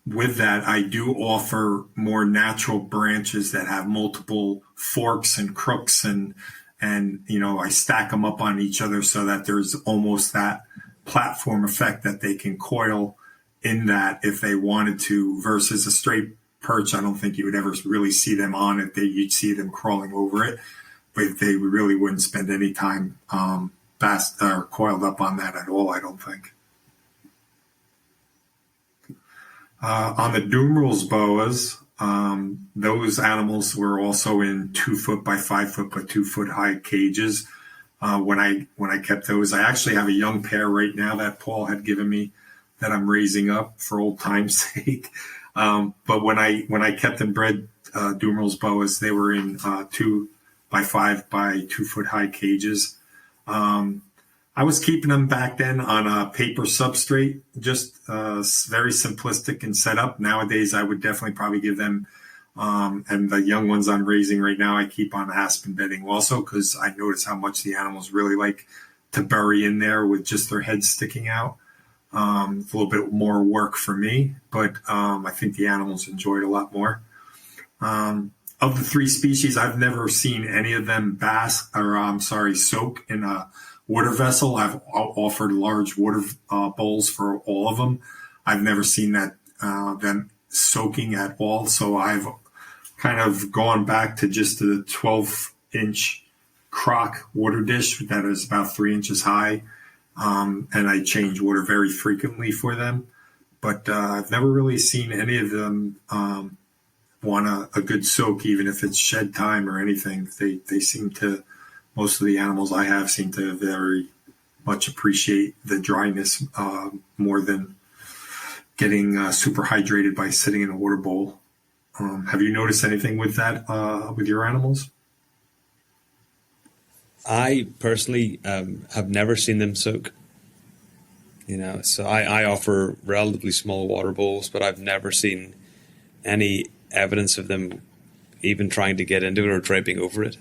with that, I do offer more natural branches that have multiple forks and crooks, and I stack them up on each other so that there's almost that platform effect that they can coil in that if they wanted to, versus a straight perch. I don't think you would ever really see them on it. You'd see them crawling over it, but they really wouldn't spend any time fast or coiled up on that at all, I don't think. On the Dumerals boas, those animals were also in 2 foot by 5 foot but 2 foot high cages. When I kept those, I actually have a young pair right now that Paul had given me that I'm raising up for old time's sake. But when I kept and bred Dumerals boas, they were in 2 by 5 by 2 foot high cages. I was keeping them back then on a paper substrate, just very simplistic in setup. Nowadays, I would definitely probably give them, and the young ones I'm raising right now, I keep on aspen bedding also because I notice how much the animals really like to bury in there with just their heads sticking out. It's a little bit more work for me, but I think the animals enjoy it a lot more. Of the three species, I've never seen any of them soak in a water vessel. I've offered large water bowls for all of them. I've never seen them soaking at all. So I've kind of gone back to just the 12-inch crock water dish that is about 3 inches high. And I change water very frequently for them. But I've never really seen any of them want a good soak, even if it's shed time or anything. They seem to, most of the animals I have seem to very much appreciate the dryness more than getting super hydrated by sitting in a water bowl. Have you noticed anything with that with your animals? I personally have never seen them soak. So I offer relatively small water bowls, but I've never seen any evidence of them even trying to get into it or draping over it.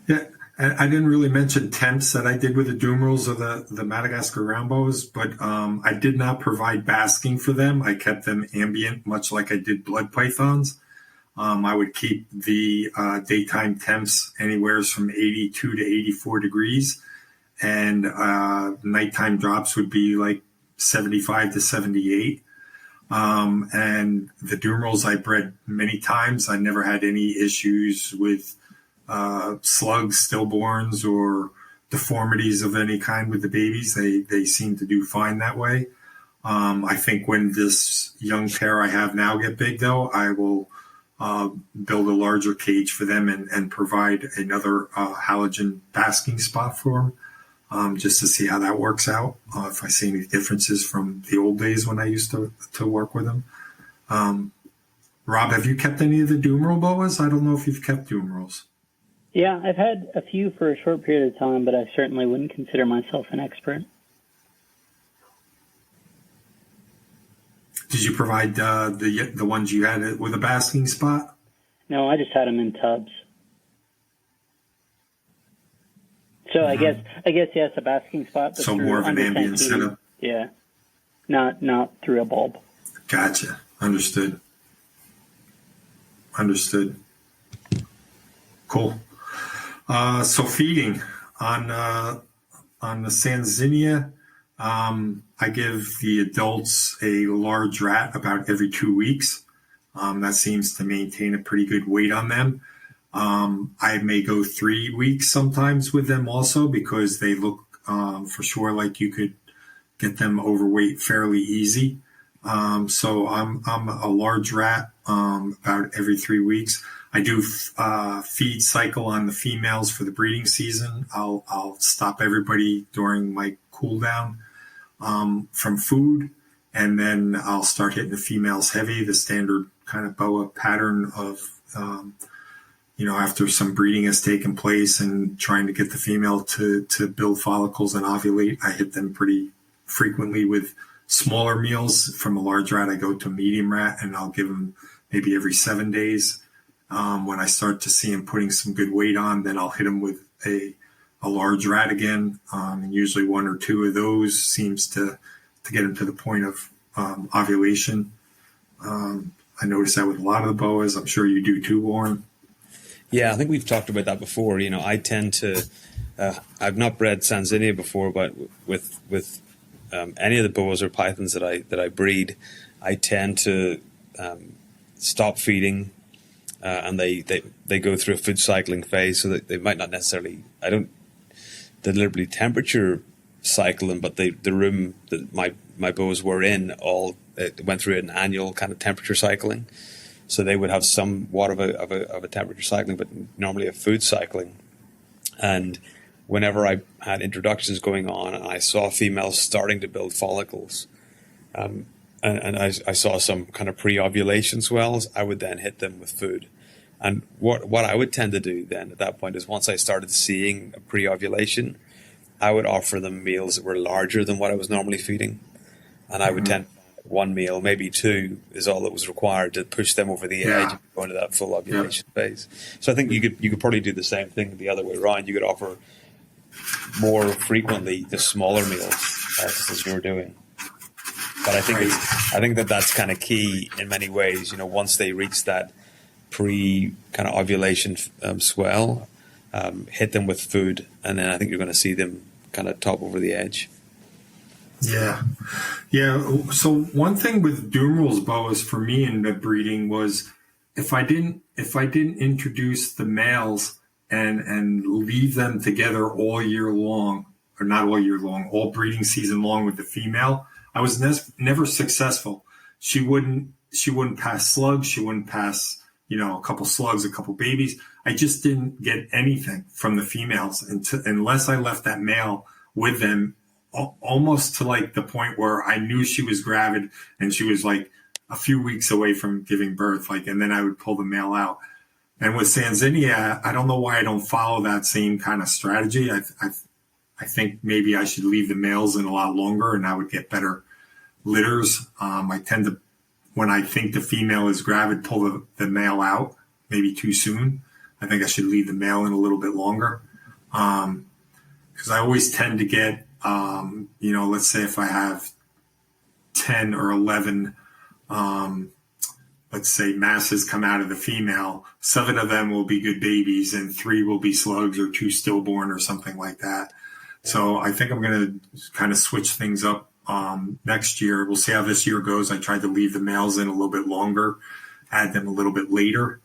Yeah, and I didn't really mention temps that I did with the Dumerals or the Madagascar Boas, but I did not provide basking for them. I kept them ambient, much like I did blood pythons. I would keep the daytime temps anywhere from 82 to 84 degrees, and nighttime drops would be like 75 to 78. And the Dumerals I bred many times. I never had any issues with slugs, stillborns, or deformities of any kind with the babies. They seem to do fine that way. I think when this young pair I have now get big, though, I will build a larger cage for them and provide another halogen basking spot for them. Just to see how that works out, if I see any differences from the old days when I used to work with them. Rob, have you kept any of the Dumeral boas? I don't know if you've kept Dumerals. Yeah, I've had a few for a short period of time, but I certainly wouldn't consider myself an expert. Did you provide the ones you had with a basking spot? No, I just had them in tubs. So I guess yes, a basking spot. But so more of an ambient setup. Yeah, not through a bulb. Gotcha. Understood. Cool. So feeding on the Sanzinia, I give the adults a large rat about every 2 weeks. That seems to maintain a pretty good weight on them. I may go 3 weeks sometimes with them also because they look for sure like you could get them overweight fairly easy. So I'm a large rat about every 3 weeks. I do feed cycle on the females for the breeding season. I'll stop everybody during my cool down from food, and then I'll start hitting the females heavy, the standard kind of boa pattern of after some breeding has taken place and trying to get the female to build follicles and ovulate, I hit them pretty frequently with smaller meals. From a large rat, I go to a medium rat, and I'll give them maybe every 7 days. When I start to see them putting some good weight on, then I'll hit them with a a large rat again. And usually one or two of those seems to get them to the point of ovulation. I notice that with a lot of the boas. I'm sure you do too, Warren. Yeah, I think we've talked about that before. I tend to, I've not bred Sanzinia before, but with any of the boas or pythons that I breed, I tend to stop feeding, and they go through a food cycling phase, so that they might not necessarily. I don't deliberately temperature cycle them, but the room that my boas were in all went through an annual kind of temperature cycling. So they would have somewhat of a temperature cycling, but normally a food cycling. And whenever I had introductions going on and I saw females starting to build follicles, and I saw some kind of pre-ovulation swells, I would then hit them with food. And what I would tend to do then at that point is, once I started seeing a pre-ovulation, I would offer them meals that were larger than what I was normally feeding. And I would tend one meal, maybe two, is all that was required to push them over the edge and go into that full ovulation phase. So I think you could probably do the same thing the other way around. You could offer more frequently the smaller meals, just as you were doing. But I think that's kind of key in many ways. Once they reach that pre kind of ovulation swell, hit them with food, and then I think you're going to see them kind of top over the edge. Yeah. So one thing with Dumeral's boas for me in the breeding was, if I didn't introduce the males and leave them together all year long, or not all year long, all breeding season long with the female, I was never successful. She wouldn't pass slugs. She wouldn't pass, a couple slugs, a couple babies. I just didn't get anything from the females unless I left that male with them, almost to like the point where I knew she was gravid and she was like a few weeks away from giving birth, and then I would pull the male out. And with Sanzinia, I don't know why I don't follow that same kind of strategy. I think maybe I should leave the males in a lot longer and I would get better litters. I tend to, when I think the female is gravid, pull the male out maybe too soon. I think I should leave the male in a little bit longer. Because I always tend to get, let's say if I have 10 or 11, let's say masses come out of the female, 7 of them will be good babies and 3 will be slugs or 2 stillborn or something like that. So I think I'm going to kind of switch things up next year. We'll see how this year goes. I tried to leave the males in a little bit longer, add them a little bit later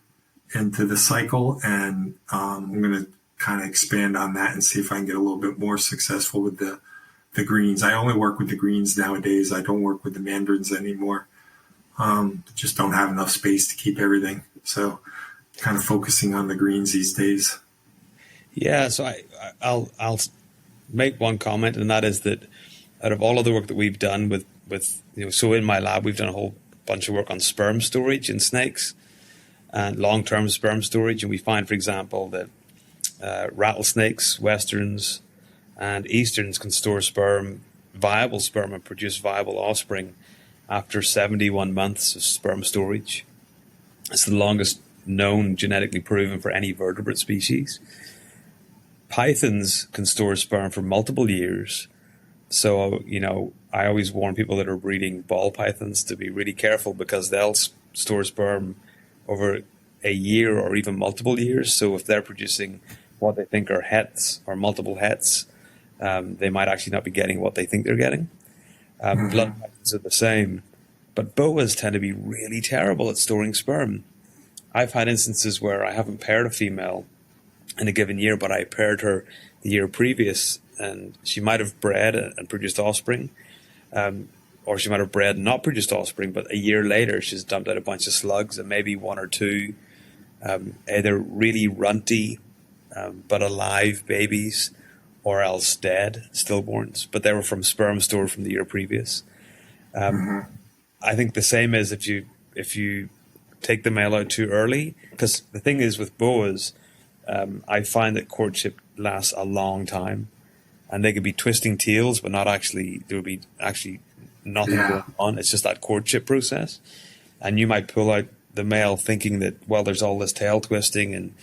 into the cycle, and I'm going to kind of expand on that and see if I can get a little bit more successful with the greens. I only work with the greens nowadays. I don't work with the mandarins anymore. Just don't have enough space to keep everything. So kind of focusing on the greens these days. Yeah, so I'll make one comment, and that is that out of all of the work that we've done with so in my lab, we've done a whole bunch of work on sperm storage in snakes and long-term sperm storage. And we find, for example, that rattlesnakes, westerns and easterns can store viable sperm and produce viable offspring after 71 months of sperm storage. It's the longest known genetically proven for any vertebrate species. Pythons can store sperm for multiple years. So, I always warn people that are breeding ball pythons to be really careful, because they'll store sperm over a year or even multiple years. So if they're producing what they think are hets or multiple hets, they might actually not be getting what they think they're getting. Blood pythons are the same. But boas tend to be really terrible at storing sperm. I've had instances where I haven't paired a female in a given year, but I paired her the year previous, and she might have bred and produced offspring, or she might have bred and not produced offspring, but a year later she's dumped out a bunch of slugs and maybe 1 or 2 either really runty but alive babies, or else dead stillborns, but they were from sperm stored from the year previous. I think the same is if you take the male out too early, because the thing is with boas, I find that courtship lasts a long time, and they could be twisting tails, but not actually. There would be actually nothing going on. It's just that courtship process, and you might pull out the male thinking that, well, there's all this tail twisting and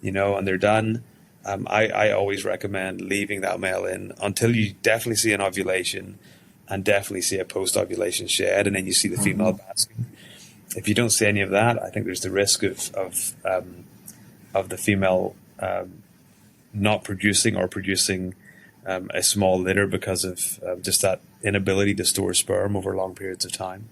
and they're done, I always recommend leaving that male in until you definitely see an ovulation and definitely see a post-ovulation shed, and then you see the female basking. If you don't see any of that, I think there's the risk of the female not producing or producing a small litter because of just that inability to store sperm over long periods of time.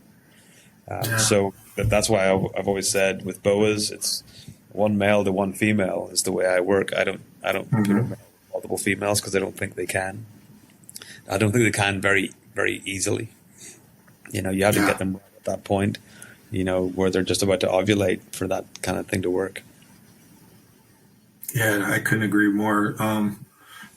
So that's why I've always said with boas, it's one male to one female is the way I work. I don't put them multiple females because I don't think they can. I don't think they can very, very easily. You have to get them right at that point, where they're just about to ovulate for that kind of thing to work. Yeah, I couldn't agree more.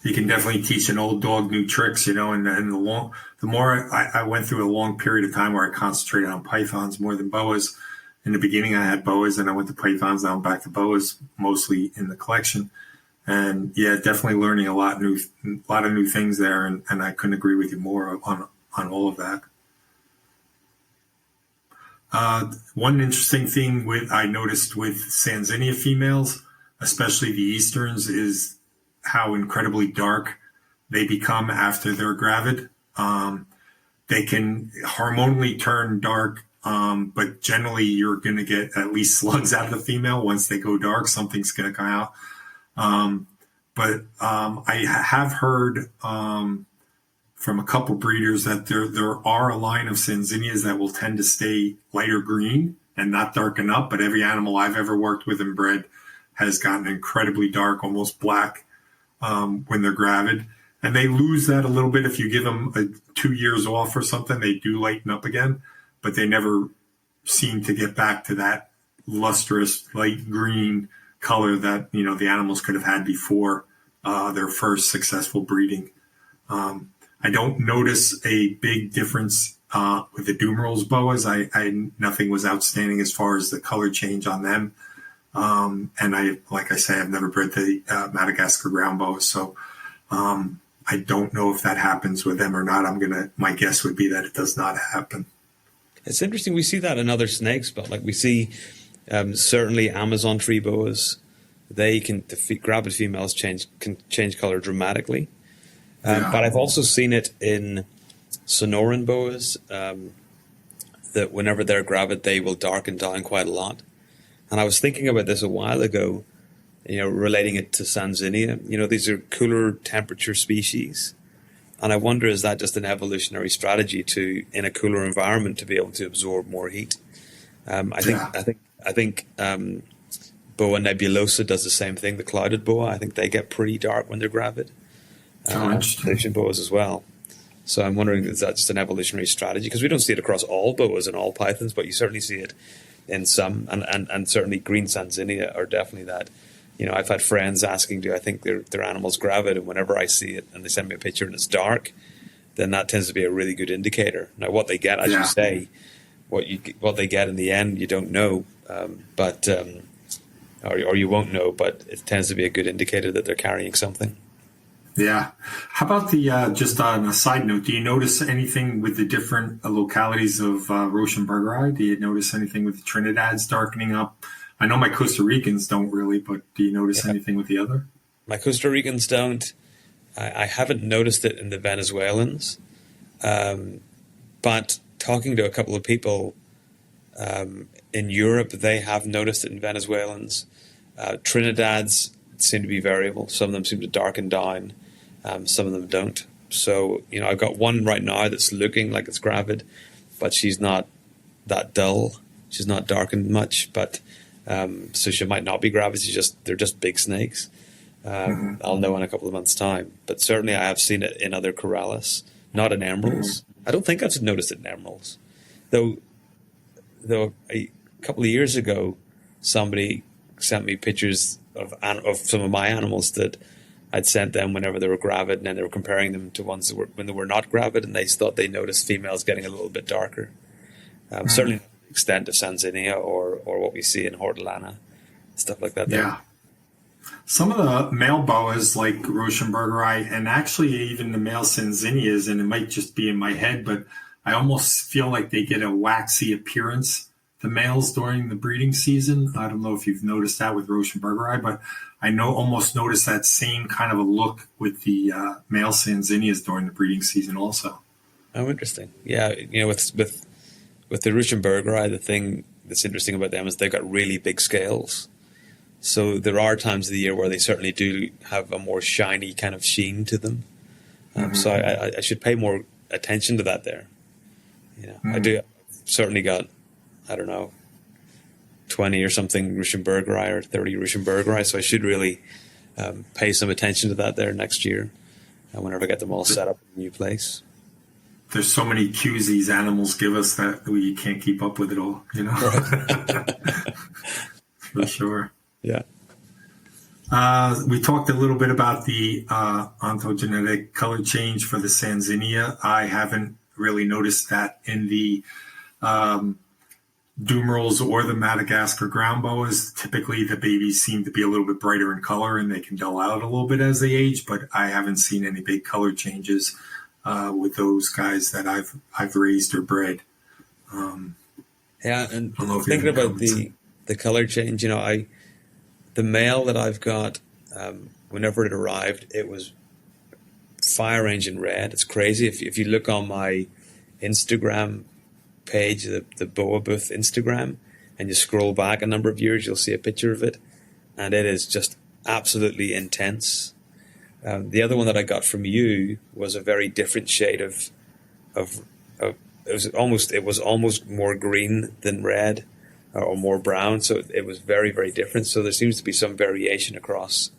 You can definitely teach an old dog new tricks, and the more I went through a long period of time where I concentrated on pythons more than boas. In the beginning, I had boas, and I went to pythons. Now I'm back to boas, mostly in the collection. And yeah, definitely learning a lot of new things there, and I couldn't agree with you more on all of that. One interesting thing I noticed with Sanzinia females, especially the Easterns, is how incredibly dark they become after they're gravid. They can hormonally turn dark, but generally you're going to get at least slugs out of the female. Once they go dark, something's going to come out. But I have heard from a couple breeders that there are a line of Sanzinias that will tend to stay lighter green and not darken up. But every animal I've ever worked with and bred has gotten incredibly dark, almost black, when they're gravid. And they lose that a little bit if you give them 2 years off or something. They do lighten up again, but they never seem to get back to that lustrous light green color that the animals could have had before their first successful breeding. I don't notice a big difference with the Dumerals boas. Nothing was outstanding as far as the color change on them. And like I say, I've never bred the Madagascar ground boas, so I don't know if that happens with them or not. My guess would be that it does not happen. It's interesting. We see that in other snakes, but like we see certainly Amazon tree boas, the gravid females can change color dramatically. But I've also seen it in Sonoran boas that whenever they're gravid, they will darken down quite a lot. And I was thinking about this a while ago, relating it to Sanzinia. These are cooler temperature species. And I wonder, is that just an evolutionary strategy in a cooler environment to be able to absorb more heat? I think Boa nebulosa does the same thing. The clouded boa, I think they get pretty dark when they're gravid. Ocean boas as well. So I'm wondering, is that just an evolutionary strategy? Because we don't see it across all boas and all pythons, but you certainly see it in some, and certainly green Sanzinia are definitely that. I've had friends asking, do I think their animal's gravid? And whenever I see it and they send me a picture and it's dark, then that tends to be a really good indicator. Now, what they get, as you say, what they get in the end, you don't know, or you won't know, but it tends to be a good indicator that they're carrying something. Yeah. How about just on a side note, do you notice anything with the different localities of Rauschenbergeri? Do you notice anything with the Trinidads darkening up? I know my Costa Ricans don't really, but do you notice anything with the other? My Costa Ricans don't. I haven't noticed it in the Venezuelans. But talking to a couple of people in Europe, they have noticed it in Venezuelans. Trinidads seem to be variable. Some of them seem to darken down. Some of them don't. So, I've got one right now that's looking like it's gravid, but she's not that dull. She's not darkened much, but so she might not be gravid. They're just big snakes. I'll know in a couple of months' time. But certainly I have seen it in other corrals, not in emeralds. I don't think I've noticed it in emeralds. Though a couple of years ago, somebody sent me pictures of some of my animals that I'd sent them whenever they were gravid, and then they were comparing them to ones that when they were not gravid, and they thought they noticed females getting a little bit darker. Certainly not to the extent of Sanzinia or what we see in Hortolana, stuff like that. Yeah. Some of the male boas like Rauschenbergeri and actually even the male Sanzinias, and it might just be in my head, but I almost feel like they get a waxy appearance the males during the breeding season. I don't know if you've noticed that with Rauschenbergeri, but I know almost noticed that same kind of a look with the male Sanzinias during the breeding season also. Oh, interesting. Yeah, with the Rauschenbergeri, the thing that's interesting about them is they've got really big scales. So there are times of the year where they certainly do have a more shiny kind of sheen to them. So I should pay more attention to that there. I do certainly got, I don't know, 20 or something Rauschenbergeri or 30 Rauschenbergeri. So I should really pay some attention to that there next year whenever I get them all set up in a new place. There's so many cues these animals give us that we can't keep up with it all, Right. For sure. Yeah. We talked a little bit about the ontogenetic color change for the Sanzinia. I haven't really noticed that in the Dumerals or the Madagascar ground boas. Typically, the babies seem to be a little bit brighter in color and they can dull out a little bit as they age, but I haven't seen any big color changes with those guys that I've raised or bred. Yeah, and thinking about the color change, the male that I've got, whenever it arrived, it was fire engine red. It's crazy. If you look on my Instagram page, the Boa Booth Instagram, and you scroll back a number of years, you'll see a picture of it, and it is just absolutely intense. The other one that I got from you was a very different shade of it was almost more green than red or more brown, so it was very, very different. So there seems to be some variation across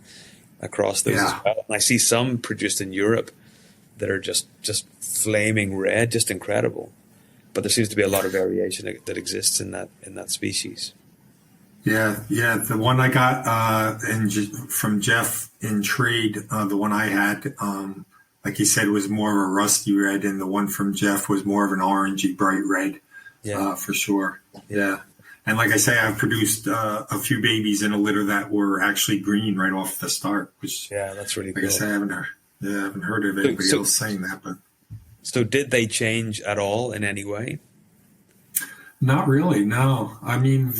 those as well. And I see some produced in Europe that are just flaming red, just incredible. But there seems to be a lot of variation that exists in that species. Yeah. The one I got from Jeff in trade, the one I had, like you said, was more of a rusty red, and the one from Jeff was more of an orangey bright red. Yeah, for sure. Yeah. And like I say, I've produced a few babies in a litter that were actually green right off the start. Which, that's really cool. I guess I haven't heard of anybody else saying that. But so, did they change at all in any way? Not really. No. I mean,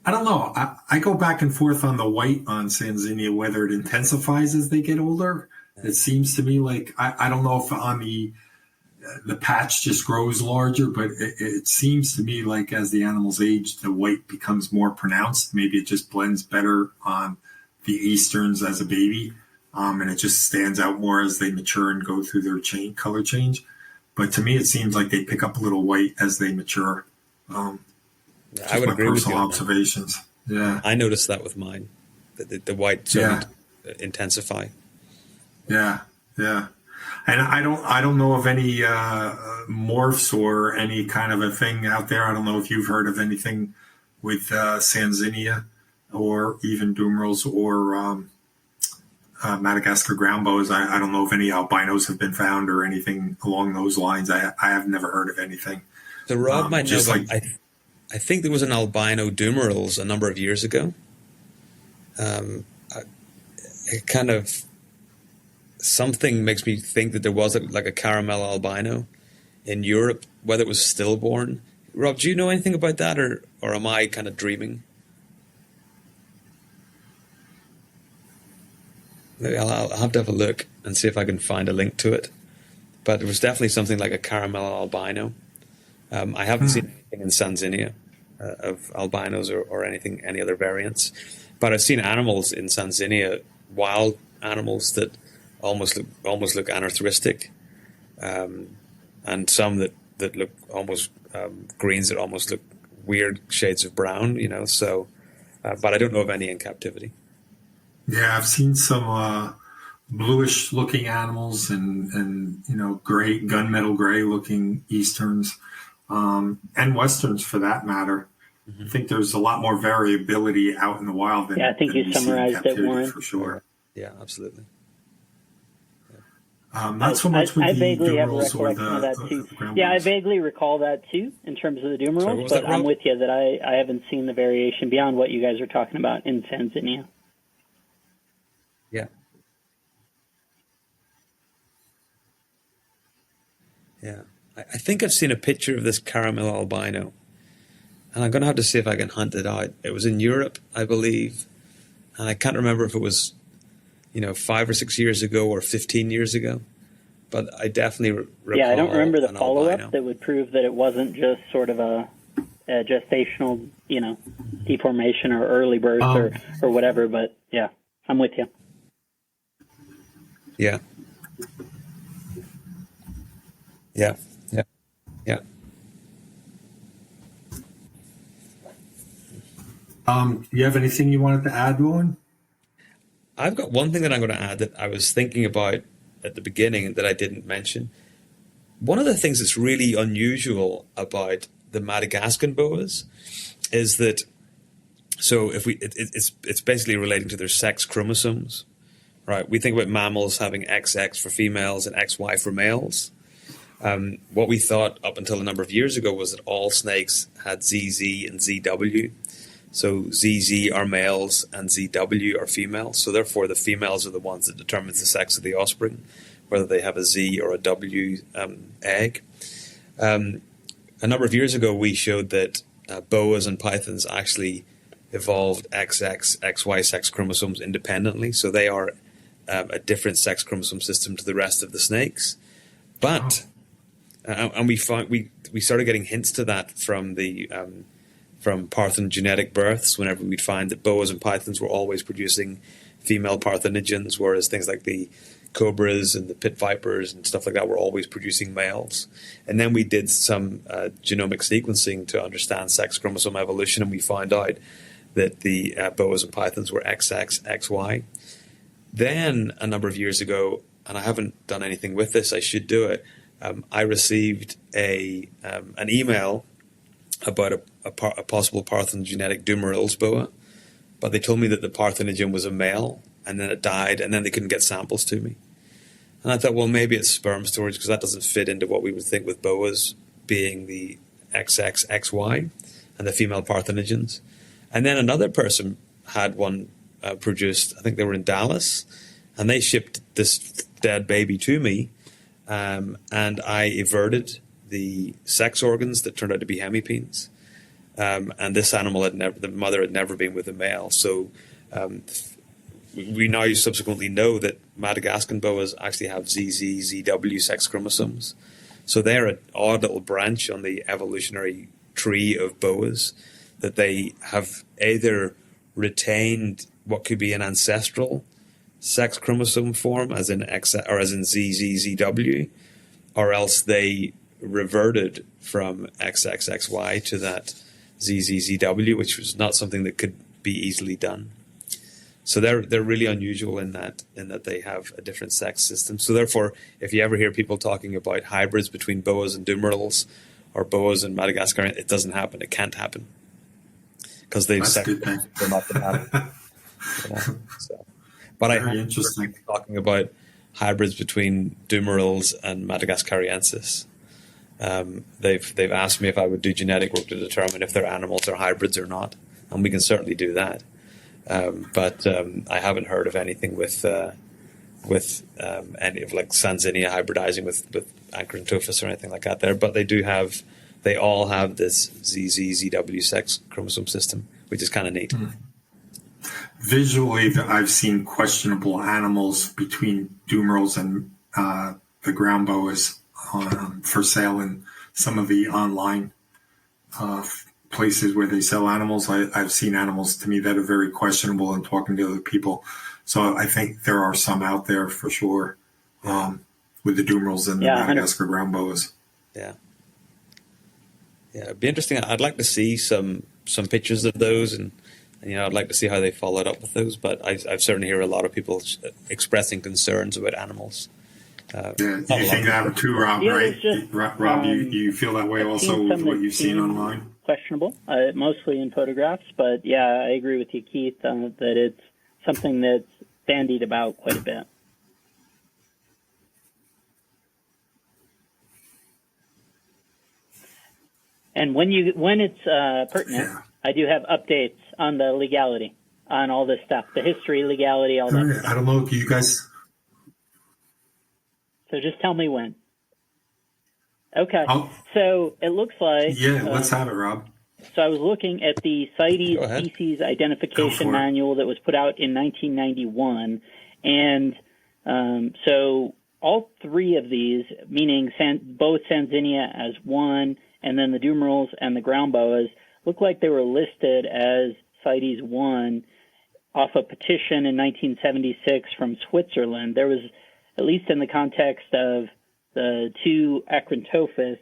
I don't know. I go back and forth on the white on Sanzinia, whether it intensifies as they get older. It seems to me like I don't know if on the patch just grows larger, but it seems to me like as the animals age, the white becomes more pronounced. Maybe it just blends better on the Easterns as a baby, and it just stands out more as they mature and go through their color change. But to me, it seems like they pick up a little white as they mature. I would agree with you. Observations. Yeah, I noticed that with mine. The white started to intensify. Yeah. And I don't know of any morphs or any kind of a thing out there. I don't know if you've heard of anything with Sanzinia or even Dumerals or Madagascar ground boas. I don't know if any albinos have been found or anything along those lines. I have never heard of anything. So Rob might know, but I think there was an albino Dumerals a number of years ago. It kind of... Something makes me think that there was a caramel albino in Europe, whether it was stillborn. Rob, do you know anything about that, or am I kind of dreaming? Maybe I'll have to have a look and see if I can find a link to it. But it was definitely something like a caramel albino. I haven't seen anything in Sanzinia of albinos or any other variants. But I've seen animals in Sanzinia, wild animals that almost look aneurystic, and some that look almost greens that almost look weird shades of brown, So, but I don't know of any in captivity. Yeah, I've seen some bluish-looking animals and gray, gunmetal gray-looking Easterns, and Westerns for that matter. Mm-hmm. I think there's a lot more variability out in the wild than I think you summarized it, Warren. For sure. Yeah, absolutely. Not so much with the Dumerals or the ground boas. I vaguely recall that too in terms of the Dumerals, but I'm with you that I haven't seen the variation beyond what you guys are talking about in Sanzinia. Yeah. Yeah. I think I've seen a picture of this caramel albino and I'm going to have to see if I can hunt it out. It was in Europe, I believe, and I can't remember if it was, 5 or 6 years ago or 15 years ago. But I definitely recall. Yeah, I don't remember the an follow-up albino. that would prove that it wasn't just sort of a gestational, deformation or early birth or whatever. But yeah, I'm with you. Yeah. Yeah. Yeah. Yeah. You have anything you wanted to add, Rowan? I've got one thing that I'm going to add that I was thinking about at the beginning that I didn't mention. One of the things that's really unusual about the Madagascar boas is that, so if it's basically relating to their sex chromosomes, right? We think about mammals having XX for females and XY for males. What we thought up until a number of years ago was that all snakes had ZZ and ZW. So ZZ are males and ZW are females. So therefore, the females are the ones that determines the sex of the offspring, whether they have a Z or a W egg. A number of years ago, we showed that boas and pythons actually evolved XX, XY sex chromosomes independently. So they are a different sex chromosome system to the rest of the snakes. But and we started getting hints to that from the from parthenogenetic births, whenever we'd find that boas and pythons were always producing female parthenogens, whereas things like the cobras and the pit vipers and stuff like that were always producing males. And then we did some genomic sequencing to understand sex chromosome evolution, and we found out that the boas and pythons were XX, XY. Then, a number of years ago, and I haven't done anything with this, I should do it, I received an email about a possible parthenogenetic Dumerils boa, but they told me that the parthenogen was a male, and then it died, and then they couldn't get samples to me. And I thought, well, maybe it's sperm storage, because that doesn't fit into what we would think with boas being the XX, XY, and the female parthenogens. And then another person had one produced, I think they were in Dallas, and they shipped this dead baby to me, and I everted the sex organs that turned out to be hemipenes. And this animal the mother had never been with a male. So we now subsequently know that Madagascar boas actually have ZZ, ZW sex chromosomes. So they're an odd little branch on the evolutionary tree of boas, that they have either retained what could be an ancestral sex chromosome form, as in X or as in ZZ, ZW, or else they reverted from XXXY to that ZZZW, which was not something that could be easily done. So they're really unusual in that they have a different sex system. So therefore, if you ever hear people talking about hybrids between boas and Dumerils or boas and Madagascar, it doesn't happen. It can't happen because they've they're not compatible. So, but Very I interesting. Talking about hybrids between Dumerils and Madagascariensis. They've asked me if I would do genetic work to determine if they're animals or hybrids or not, and we can certainly do that. But I haven't heard of anything with any of like Sanzinia hybridizing with Acrantophis or anything like that there. But they all have this ZZ-ZW sex chromosome system, which is kind of neat. Mm. Visually, I've seen questionable animals between Dumerils and the ground boas for sale in some of the online places where they sell animals. I've seen animals to me that are very questionable and talking to other people. So I think there are some out there for sure with the Dumerils and the Madagascar ground boas. Yeah. Yeah, it'd be interesting. I'd like to see some pictures of those, and I'd like to see how they followed up with those. But I've certainly heard a lot of people expressing concerns about animals. Yeah, you think that too, Rob, right? Rob, you feel that way also with what you've seen online? Questionable, mostly in photographs, but yeah, I agree with you, Keith, that it's something that's bandied about quite a bit. And when it's pertinent, I do have updates on the legality, on all this stuff, the history, legality, all that stuff. I don't know if you guys... So just tell me when. Okay. So it looks like... Yeah, let's have it, Rob. So I was looking at the CITES Species Identification Manual that was put out in 1991. And so all three of these, meaning both Sanzinia as one, and then the Dumerals and the ground boas, look like they were listed as CITES 1 off a petition in 1976 from Switzerland. There was, at least in the context of the two Acrantophus,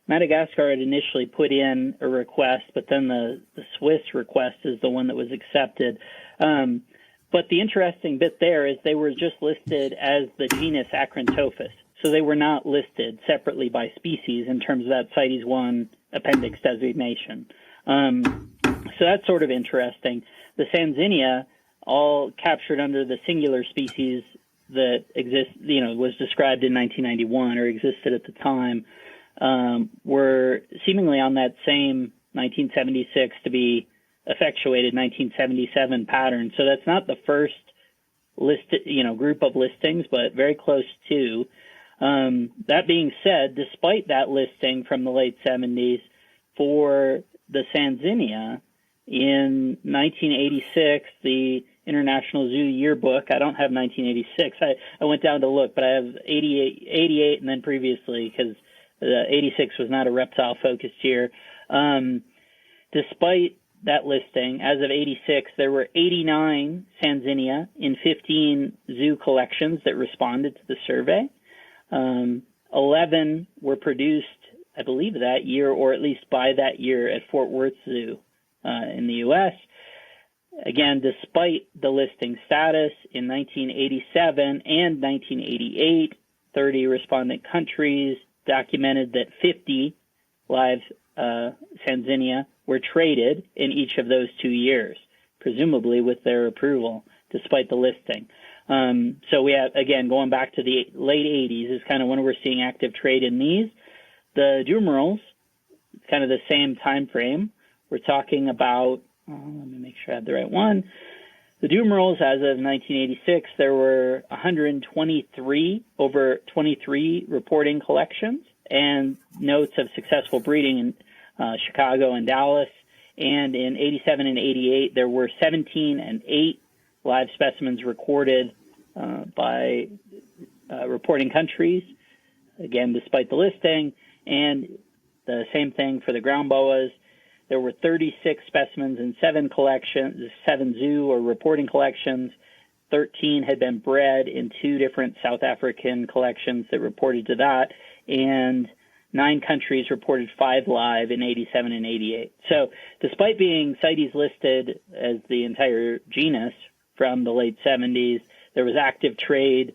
Madagascar had initially put in a request, but then the Swiss request is the one that was accepted. But the interesting bit there is they were just listed as the genus Acrantophus. So they were not listed separately by species in terms of that CITES 1 appendix designation. So that's sort of interesting. The Sanzinia, all captured under the singular species that was described in 1991 or existed at the time, were seemingly on that same 1976 to be effectuated 1977 pattern. So that's not the first group of listings, but very close to. That being said, despite that listing from the late 70s for the Sanzinia, in 1986, the International Zoo Yearbook, I don't have 1986, I went down to look, but I have 88 and then previously, because 86 was not a reptile-focused year. Despite that listing, as of 86, there were 89 Sanzinia in 15 zoo collections that responded to the survey. 11 were produced, I believe, that year, or at least by that year, at Fort Worth Zoo in the U.S. Again, despite the listing status, in 1987 and 1988, 30 respondent countries documented that 50 live Sanzinia were traded in each of those 2 years, presumably with their approval, despite the listing. So we have, again, going back to the late 80s is kind of when we're seeing active trade in these. The Dumerals, kind of the same time frame. We're talking about, let me make sure I have the right one. The Dumerals, as of 1986, there were 123 over 23 reporting collections and notes of successful breeding in Chicago and Dallas. And in 87 and 88, there were 17 and 8 live specimens recorded by reporting countries, again, despite the listing. And the same thing for the ground boas. There were 36 specimens in 7 collections, 7 zoo or reporting collections. 13 had been bred in 2 different South African collections that reported to that. And 9 countries reported 5 live in 87 and 88. So despite being CITES listed as the entire genus from the late 70s, there was active trade,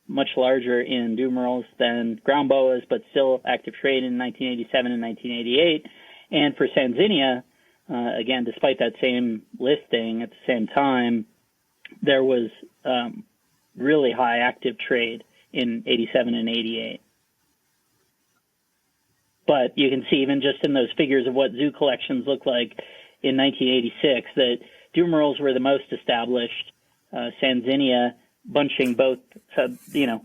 much larger in Dumerals than ground boas, but still active trade in 1987 and 1988. And for Sanzinia, again, despite that same listing at the same time, there was really high active trade in 87 and 88. But you can see even just in those figures of what zoo collections look like in 1986 that Dumerals were the most established. Sanzinia bunching both,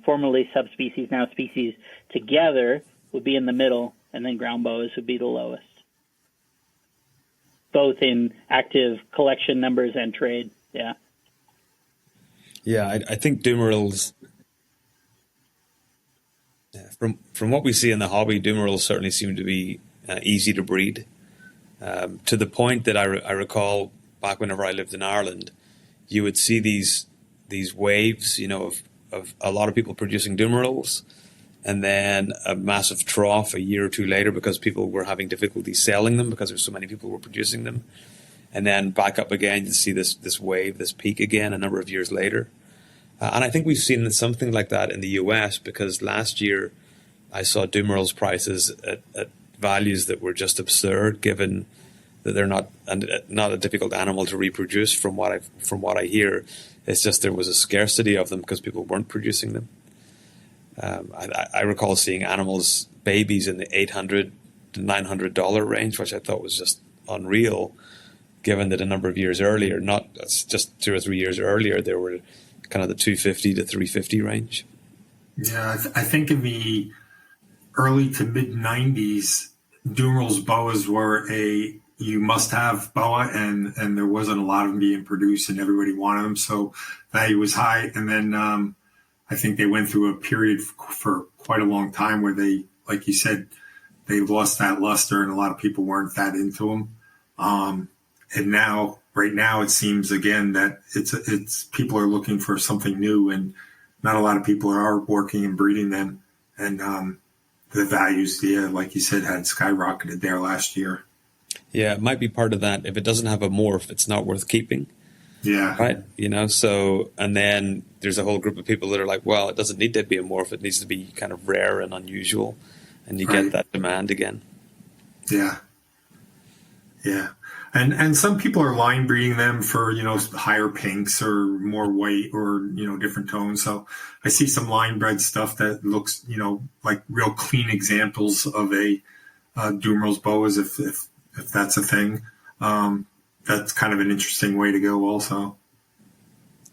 formerly subspecies, now species together would be in the middle, and then ground boas would be the lowest, both in active collection numbers and trade. Yeah. Yeah, I think Dumerals, from what we see in the hobby, Dumerals certainly seem to be easy to breed, to the point that I recall back whenever I lived in Ireland, you would see these waves, of a lot of people producing Dumerals, and then a massive trough a year or two later because people were having difficulty selling them because there's so many people were producing them, and then back up again to see this wave, this peak again a number of years later. And I think we've seen something like that in the US because last year I saw Dumerals prices at values that were just absurd, given that they're not a difficult animal to reproduce. From what I hear, it's just there was a scarcity of them because people weren't producing them. I recall seeing babies in the $800 to $900 range, which I thought was just unreal, given that a number of years earlier, just 2 or 3 years earlier, there were kind of the $250 to $350 range. Yeah, I think in the early to mid 90s, Dumeral's boas were you must have boa, and there wasn't a lot of them being produced, and everybody wanted them, so value was high. And then I think they went through a period for quite a long time where they, like you said, they lost that luster, and a lot of people weren't that into them. And now, right now, it seems again that it's people are looking for something new, and not a lot of people are working and breeding them, and the values, like you said, had skyrocketed there last year. Yeah, it might be part of that. If it doesn't have a morph, it's not worth keeping. Yeah. Right. So, and then there's a whole group of people that are like, well, it doesn't need to be a morph. It needs to be kind of rare and unusual. And you get that demand again. Yeah. Yeah. And some people are line breeding them for, higher pinks or more white or, different tones. So I see some line bred stuff that looks, like real clean examples of a Dumeral's boas, if that's a thing. That's kind of an interesting way to go also.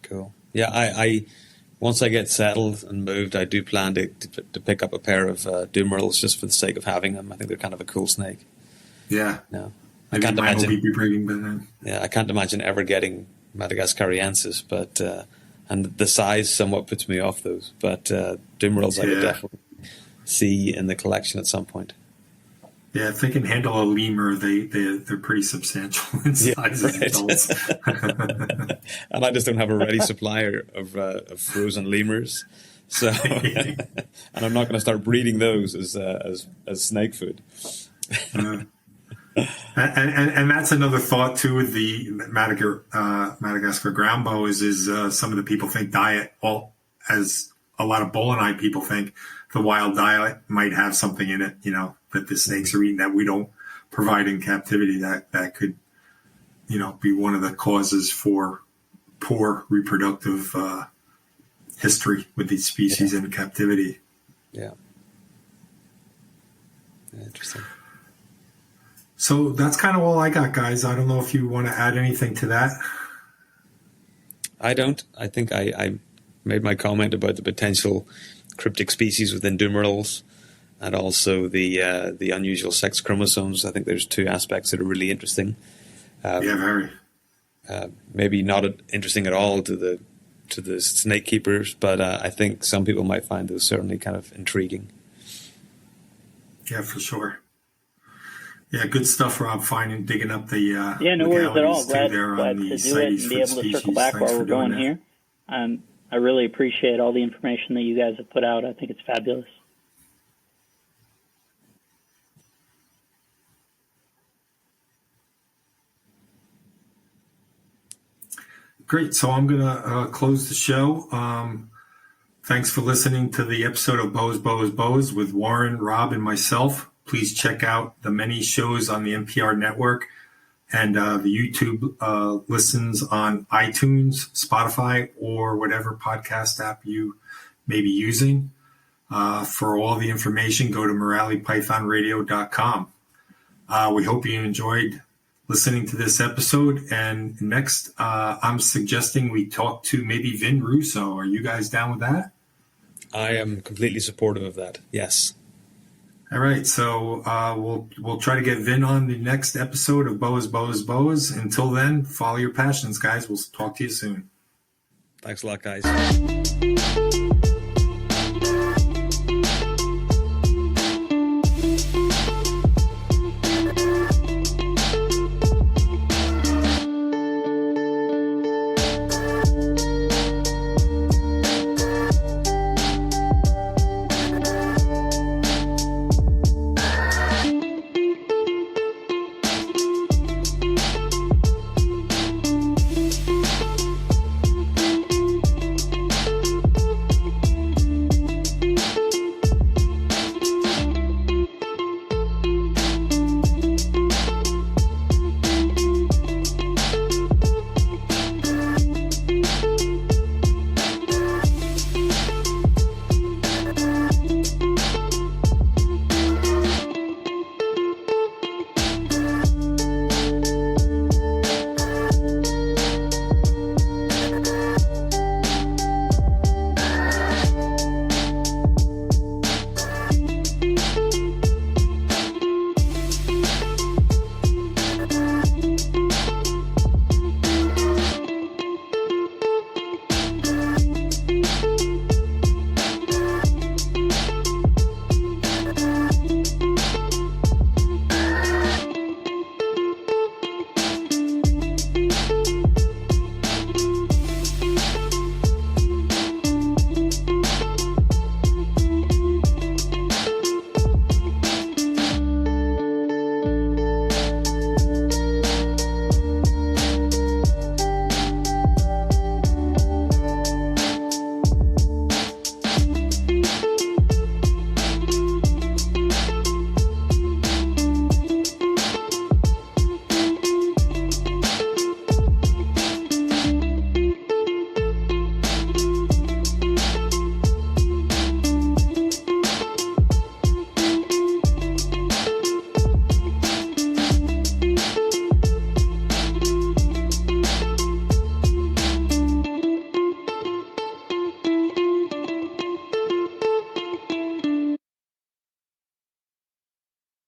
Cool. Yeah, I once I get settled and moved, I do plan to pick up a pair of Dumerals just for the sake of having them. I think they're kind of a cool snake. Yeah. No. I can't imagine. Will be breeding by then. Yeah, I can't imagine ever getting Madagascariensis, but and the size somewhat puts me off those. But Dumerals I would definitely see in the collection at some point. Yeah, if they can handle a lemur, they're pretty substantial in size as adults. And I just don't have a ready supply of frozen lemurs, so and I'm not going to start breeding those as snake food. And that's another thought too with the Madagascar ground boas is some of the people think diet, as a lot of Bolinite people think, the wild diet might have something in it, that the snakes are eating that we don't provide in captivity, that could, be one of the causes for poor reproductive history with these species in captivity. Yeah. Interesting. So that's kind of all I got, guys. I don't know if you want to add anything to that. I don't. I think I made my comment about the potential cryptic species within Dumerals and also the unusual sex chromosomes. I think there's two aspects that are really interesting. Very. Maybe not interesting at all to the snake keepers, but I think some people might find those certainly kind of intriguing. Yeah, for sure. Yeah, good stuff, Rob. Digging up the no worries at all. Glad there to do it and be able to circle back while we're going here. I really appreciate all the information that you guys have put out. I think it's fabulous. Great. So I'm going to close the show. Thanks for listening to the episode of Boas with Warren, Rob, and myself. Please check out the many shows on the NPR network and the YouTube listens on iTunes, Spotify, or whatever podcast app you may be using. For all the information, go to MoraliPythonRadio.com. We hope you enjoyed listening to this episode. And next, I'm suggesting we talk to maybe Vin Russo. Are you guys down with that? I am completely supportive of that. Yes. All right, so we'll try to get Vin on the next episode of Boas. Until then, follow your passions, guys. We'll talk to you soon. Thanks a lot, guys.